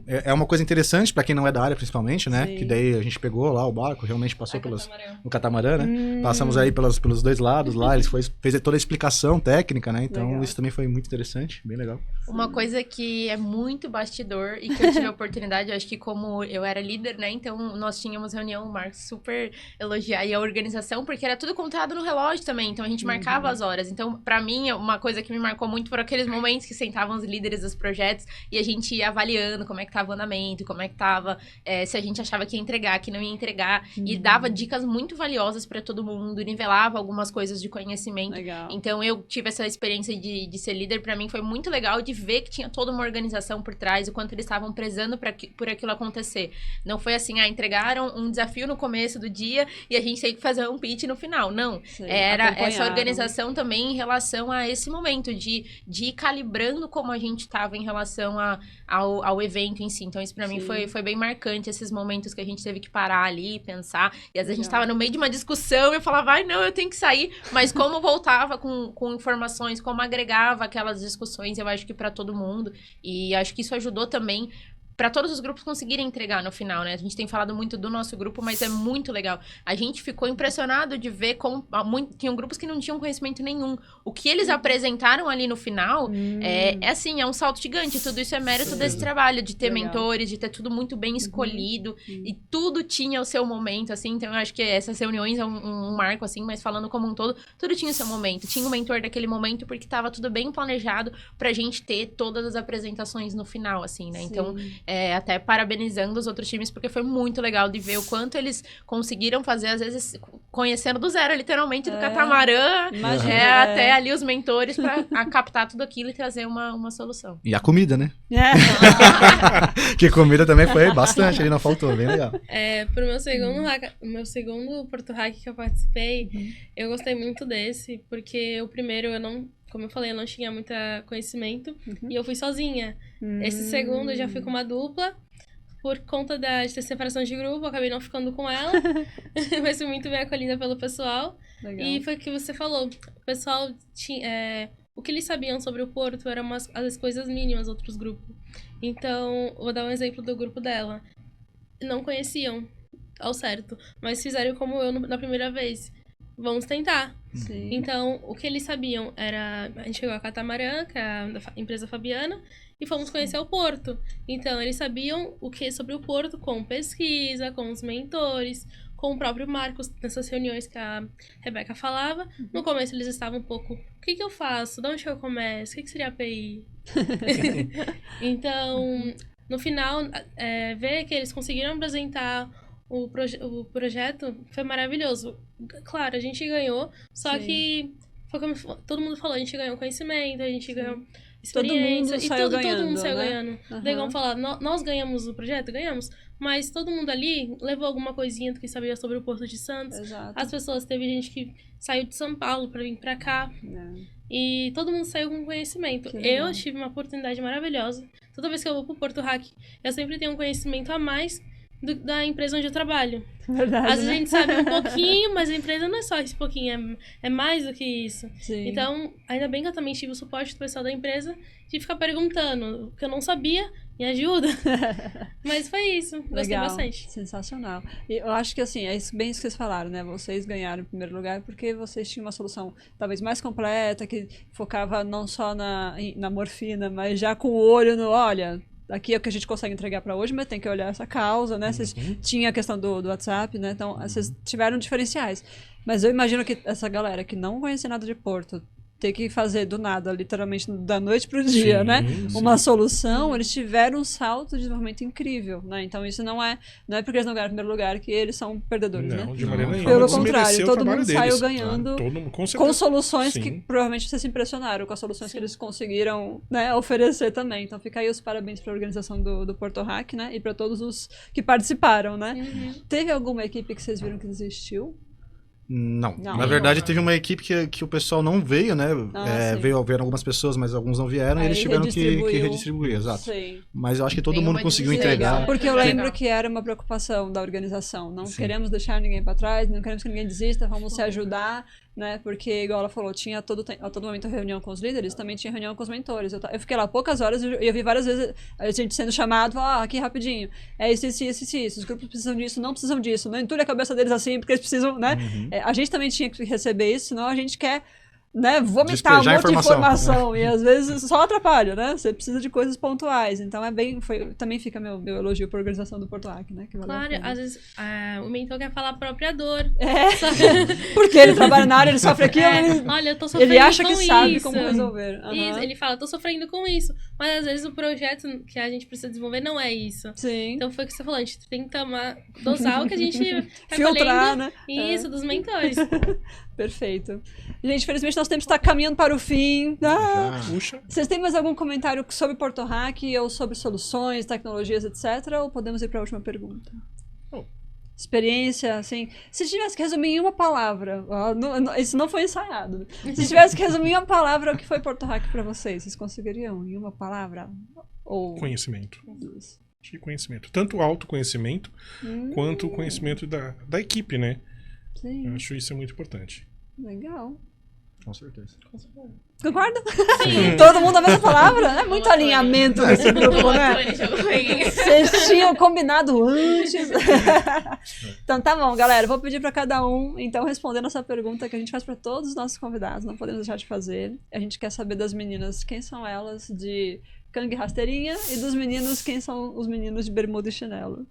É uma coisa interessante pra quem não é da área, principalmente, né?
Sim.
Que daí a gente pegou lá o barco, realmente passou
Catamarã.
no catamarã, né? Passamos aí pelos dois lados lá, eles fez toda a explicação técnica, né? Então
Legal.
isso também foi muito interessante, bem legal.
Uma coisa que é muito bastidor e que eu tive a oportunidade, eu acho que como eu era líder, né? Então nós tínhamos reunião, o Marcos super elogiar e a organização, porque era tudo contado no relógio também, então a gente marcava as horas. Então, pra mim, uma coisa que me marcou muito foram aqueles momentos que sentavam os líderes dos projetos e a gente ia avaliando como é que tava o andamento, como é que tava, se a gente achava que ia entregar, que não ia entregar, e dava dicas muito valiosas pra todo mundo, nivelava algumas coisas de conhecimento.
Legal.
Então eu tive essa experiência de ser líder, pra mim foi muito legal de ver que tinha toda uma organização por trás, o quanto eles estavam prezando por aquilo acontecer. Não foi assim, entregaram um desafio no começo do dia e a gente tem que fazer um pitch no final. Não.
Sim,
Era essa
acompanharam.
organização também em relação a esse momento de ir calibrando como a gente estava em relação ao evento em si. Então isso pra mim foi bem marcante, esses momentos que a gente teve que parar ali, pensar. E às vezes a gente tava no meio de uma discussão e eu falava, ai não, eu tenho que sair. Mas como voltava com informações, como agregava aquelas discussões, eu acho que pra todo mundo. E acho que isso ajudou também para todos os grupos conseguirem entregar no final, né? A gente tem falado muito do nosso grupo, mas é muito legal. A gente ficou impressionado de ver como tinham grupos que não tinham conhecimento nenhum. O que eles apresentaram ali no final é um salto gigante. Tudo isso é mérito desse trabalho, de ter
Legal.
mentores, de ter tudo muito bem escolhido. E tudo tinha o seu momento, assim. Então, eu acho que essas reuniões é um marco, assim, mas falando como um todo, tudo tinha o seu momento. Tinha o mentor daquele momento, porque estava tudo bem planejado pra gente ter todas as apresentações no final, assim, né? Então, até parabenizando os outros times, porque foi muito legal de ver o quanto eles conseguiram fazer, às vezes, conhecendo do zero, literalmente, do catamarã,
Imagina,
até ali os mentores pra captar tudo aquilo e trazer uma solução.
E a comida, né?
É.
Que comida também foi bastante, ali não faltou, bem legal.
Pro meu segundo Porto Hack que eu participei, eu gostei muito desse, porque o primeiro como eu falei, eu não tinha muito conhecimento e eu fui sozinha. Esse segundo eu já fui com uma dupla, por conta de ter separação de grupo, eu acabei não ficando com ela, mas fui muito bem acolhida pelo pessoal.
Legal.
E foi o que você falou, o pessoal tinha... o que eles sabiam sobre o Porto eram as coisas mínimas, outros grupos. Então, vou dar um exemplo do grupo dela. Não conheciam ao certo, mas fizeram como eu na primeira vez. Vamos tentar.
Sim.
Então, o que eles sabiam era... A gente chegou a Catamarã, que é a empresa Fabiana, e fomos conhecer o Porto. Então, eles sabiam o que sobre o Porto com pesquisa, com os mentores, com o próprio Marcos, nessas reuniões que a Rebeca falava. No começo, eles estavam um pouco... O que eu faço? De onde que eu começo? O que seria API? Então, no final, ver que eles conseguiram apresentar o projeto foi maravilhoso. Claro, a gente ganhou, só
Sim.
que foi como todo mundo falou, a gente ganhou conhecimento, a gente ganhou
Todo
experiência.
mundo saiu ganhando,
todo mundo saiu
né?
ganhando.
Aham.
Daí vamos falar, nós ganhamos o projeto? Ganhamos. Mas todo mundo ali levou alguma coisinha do que sabia sobre o Porto de Santos.
Exato.
As pessoas, teve gente que saiu de São Paulo pra vir pra cá.
É.
E todo mundo saiu com conhecimento.
Que legal.
Eu tive uma oportunidade maravilhosa. Toda vez que eu vou pro Porto Hack, eu sempre tenho um conhecimento a mais da empresa onde eu trabalho.
Verdade,
Às vezes
né?
a gente sabe um pouquinho, mas a empresa não é só esse pouquinho, é mais do que isso.
Sim.
Então, ainda bem que eu também tive o suporte do pessoal da empresa de ficar perguntando, o que eu não sabia, me ajuda. Mas foi isso, gostei
Legal,
bastante.
sensacional. E eu acho que assim, é bem isso que vocês falaram, né? Vocês ganharam em primeiro lugar porque vocês tinham uma solução talvez mais completa, que focava não só na morfina, mas já com o olho no, olha, aqui é o que a gente consegue entregar para hoje, mas tem que olhar essa causa, né? Vocês tinham a questão do WhatsApp, né? Então, vocês tiveram diferenciais. Mas eu imagino que essa galera que não conhecia nada de Porto, ter que fazer do nada, literalmente da noite pro dia,
Sim,
né?
sim.
Uma solução, eles tiveram um salto de desenvolvimento incrível, né? Então isso não é porque eles não ganharam em primeiro lugar que eles são perdedores,
Não,
né?
de maneira nenhuma.
Pelo
Desmerecer
contrário,
o
todo
trabalho
mundo
deles.
saiu ganhando
Todo mundo, com
com
certeza.
soluções
Sim.
que provavelmente vocês se impressionaram, com as soluções que eles conseguiram, né, oferecer também. Então fica aí os parabéns para a organização do Porto Hack, né? E para todos os que participaram, né? Teve alguma equipe que vocês viram que desistiu?
Não.
Não.
Na verdade, teve uma equipe que o pessoal não veio, né?
Ah, sim.
Vieram algumas pessoas, mas alguns não vieram e
Aí
eles tiveram que
redistribuiu.
redistribuir, exato.
Sei.
Mas eu acho que todo
Tem
mundo
uma
conseguiu
divisão,
entregar.
né?
Porque eu
Legal.
lembro que era uma preocupação da organização. Não
Sim.
queremos deixar ninguém para trás, não queremos que ninguém desista, vamos se ajudar, né? Porque, igual ela falou, tinha a todo momento reunião com os líderes, também tinha reunião com os mentores. Eu fiquei lá poucas horas e eu vi várias vezes a gente sendo chamado, aqui rapidinho, é isso, os grupos precisam disso, não precisam disso, não entulhe a cabeça deles assim, porque eles precisam, né? A gente também tinha que receber isso, senão a gente quer, né, vomitar
Despejar
um monte de
informação.
informação e às vezes só atrapalha, né? Você precisa de coisas pontuais. Então também fica meu elogio para a organização do Porto Hack, né? Que valeu a
Claro,
pena.
às vezes o mentor quer falar a própria dor.
Porque ele trabalha na área, ele sofre aquilo,
Olha, eu tô sofrendo
ele acha
com
que sabe
isso.
como resolver. Aham.
Isso, ele fala, tô sofrendo com isso. Mas às vezes o projeto que a gente precisa desenvolver não é isso.
Sim.
Então foi o que você falou, a gente tem que dosar o que a gente tá
Filtrar,
colhendo.
né?
Isso, dos mentores.
Perfeito. Gente, infelizmente nosso tempo está caminhando para o fim.
Puxa.
Vocês têm mais algum comentário sobre Porto Hack ou sobre soluções, tecnologias, etc? Ou podemos ir para a última pergunta?
Oh.
Experiência, assim. Se tivesse que resumir em uma palavra, isso não foi ensaiado. Se tivesse que resumir em uma palavra, o que foi Porto Hack para vocês? Vocês conseguiriam em uma palavra? Ou
Conhecimento.
duas?
Acho que conhecimento. Tanto o autoconhecimento quanto o conhecimento da equipe, né?
Sim,
Eu acho isso muito importante.
legal.
Com certeza.
Concorda? Todo mundo a mesma palavra? É muito
Boa,
alinhamento desse grupo, né?
Antônio jogou bem.
Vocês tinham combinado antes. Então tá bom, galera. Vou pedir pra cada um, então, respondendo essa pergunta que a gente faz pra todos os nossos convidados. Não podemos deixar de fazer. A gente quer saber das meninas quem são elas de cangue rasteirinha e dos meninos quem são os meninos de bermuda e chinelo.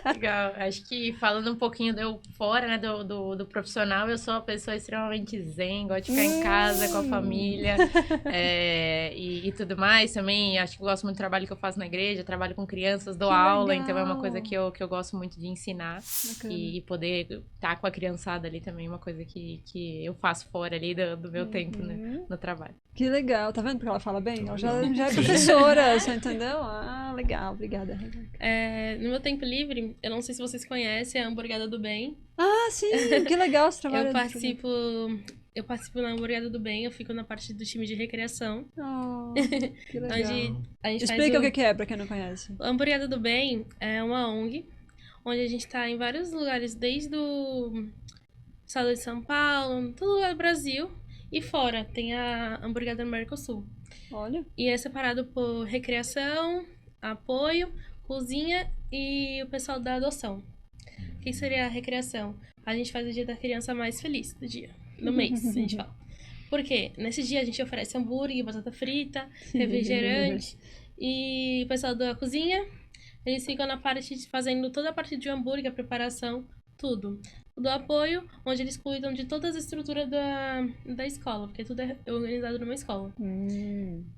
Legal. Acho que falando um pouquinho fora, né, do profissional, eu sou uma pessoa extremamente zen, gosto de ficar em casa com a família e tudo mais. Também acho que eu gosto muito do trabalho que eu faço na igreja, trabalho com crianças, dou
Que
aula,
legal.
então é uma coisa que eu gosto muito de ensinar.
Bacana.
E poder estar com a criançada ali também é uma coisa que eu faço fora ali do meu tempo, né, no trabalho.
Que legal. Tá vendo porque ela fala bem? Ela já é professora, você entendeu? Ah, legal. Obrigada, Rebeca.
No meu tempo livre, eu não sei se vocês conhecem a Hamburgada do Bem.
Ah, sim. Que legal esse trabalho.
Eu participo na Hamburgada do Bem, eu fico na parte do time de recreação.
Oh, que legal.
Onde a gente
Explica
faz
o que é pra quem não conhece.
A Hamburgada do Bem é uma ONG, onde a gente tá em vários lugares, desde o estado de São Paulo, todo lugar do Brasil. E fora, tem a Hamburgada do Mercosul.
Olha.
E é separado por recreação, apoio, cozinha e o pessoal da adoção. O que seria a recreação? A gente faz o dia da criança mais feliz do dia, do mês, a gente fala. Por quê? Nesse dia a gente oferece hambúrguer, batata frita, refrigerante. E o pessoal da cozinha, eles ficam na parte fazendo toda a parte de hambúrguer, a preparação, tudo. Do apoio, onde eles cuidam de todas as estruturas da escola, porque tudo é organizado numa escola.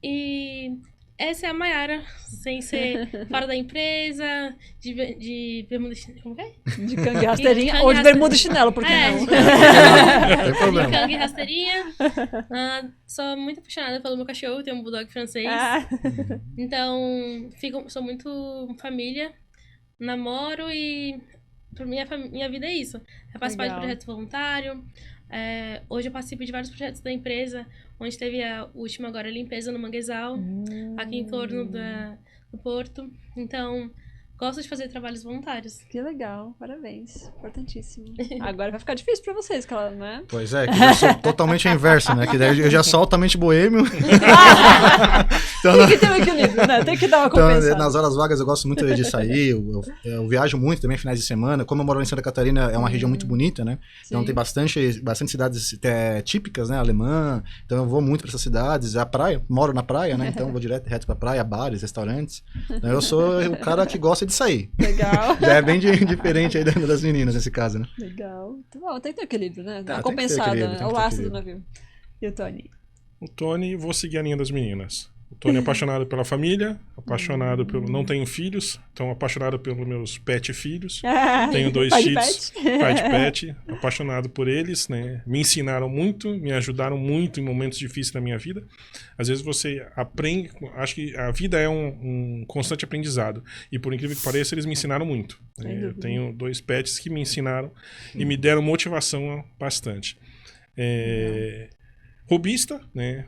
E Essa é a Mayara, sem ser fora da empresa, de bermuda... Como que é?
De cangue rasteirinha
Cangue
ou de
rasteirinha.
bermuda e chinelo, por que não?
Não tem
De
problema.
cangue e rasteirinha. Sou muito apaixonada pelo meu cachorro, tenho um bulldog francês.
Ah,
Então, sou muito família, namoro e pra minha vida é isso. É participar de
Legal.
projeto voluntário. Hoje eu participo de vários projetos da empresa, onde teve a última agora, a limpeza no Manguezal, aqui em torno do Porto. Então, gosto de fazer trabalhos voluntários.
que legal, parabéns. Importantíssimo. Agora vai ficar difícil pra vocês, né?
Pois é, que eu sou totalmente a inversa, né? Que daí eu já sou altamente boêmio. Então,
Tem que ter um equilíbrio, né? Tem que dar uma
Então,
compensada.
nas horas vagas eu gosto muito de sair, eu viajo muito também finais de semana. Como eu moro em Santa Catarina, é uma região muito bonita, né? Então
Sim.
tem bastante cidades típicas, né? Alemã. Então eu vou muito para essas cidades. A praia, moro na praia, né? Então eu vou reto pra praia, bares, restaurantes. Então eu sou o cara que gosta de sair.
Legal.
Já é bem diferente aí das meninas nesse caso, né?
Legal. Muito bom, tem que ter equilíbrio, né? Dá uma
tem que ter
compensada,
equilíbrio,
né?
tem
É o
que ter
laço do
equilíbrio.
navio. E o Tony?
O Tony, vou seguir a linha das meninas. O Tony é apaixonado pela família, apaixonado pelo... Não tenho filhos, então apaixonado pelos meus pet filhos. Tenho 2
Pai de
filhos,
pet.
pai de pet, apaixonado por eles, né? Me ensinaram muito, me ajudaram muito em momentos difíceis da minha vida. Às vezes você aprende, acho que a vida é um constante aprendizado. E por incrível que pareça, eles me ensinaram muito.
Sem
Eu
dúvida.
tenho 2 pets que me ensinaram e me deram motivação bastante. Hobbyista, né?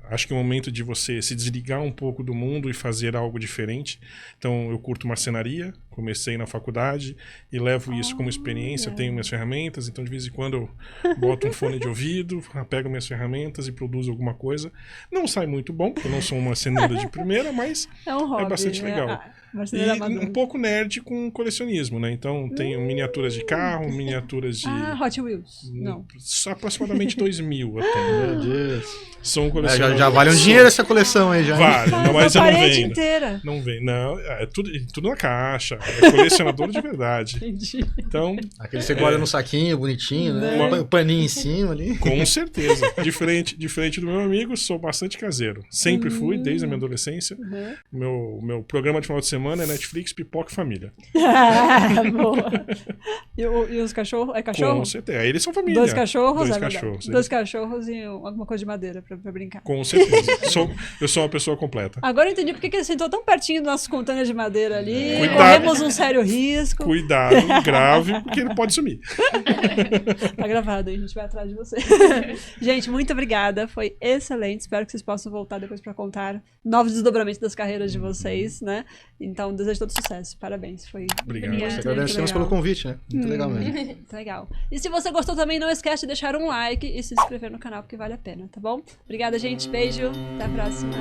Acho que é o momento de você se desligar um pouco do mundo e fazer algo diferente. Então, eu curto marcenaria, comecei na faculdade e levo isso como experiência. Eu tenho minhas ferramentas, então de vez em quando eu boto um fone de ouvido, pego minhas ferramentas e produzo alguma coisa. Não sai muito bom, porque eu não sou uma marceneira de primeira, mas
É um hobby,
bastante
né?
legal. E
Marceneiro amador.
um pouco nerd com colecionismo, né? Então, tenho miniaturas de carro, miniaturas de...
Hot Wheels. Não.
Aproximadamente 2.000 eu tenho.
Meu Deus.
Sou um colecionador.
Já vale um dinheiro essa coleção aí, já.
Vale, não, mas
a
eu não
parede
vendo.
inteira.
Não vem, não. É tudo na caixa. É colecionador de verdade.
Entendi.
Então,
Aquele você guarda no saquinho, bonitinho, né?
Né?
Um paninho em cima ali.
com certeza. Diferente do meu amigo, sou bastante caseiro. Sempre fui, desde a minha adolescência. Meu programa de final de semana é Netflix, Pipoca e Família.
Boa. E os cachorros? É cachorro?
Com certeza. Eles são família.
2 cachorros?
Dois
é verdade.
cachorros.
2 cachorros e alguma coisa de madeira pra brincar.
Com certeza. Eu sou uma pessoa completa.
Agora eu entendi porque que ele sentou tão pertinho do nosso contêiner de madeira ali.
Cuidado.
Corremos um sério risco.
Cuidado, grave, porque ele pode sumir.
Tá gravado aí, a gente vai atrás de você. Gente, muito obrigada. Foi excelente. Espero que vocês possam voltar depois pra contar novos desdobramentos das carreiras de vocês, né? Então, desejo todo sucesso. Parabéns. Foi
Obrigado.
muito,
Nós agradecemos
legal.
pelo convite, né? Muito legal mesmo.
Muito legal. E se você gostou também, não esquece de deixar um like e se inscrever no canal, porque vale a pena, tá bom? Obrigada, gente. Beijo. Até a próxima.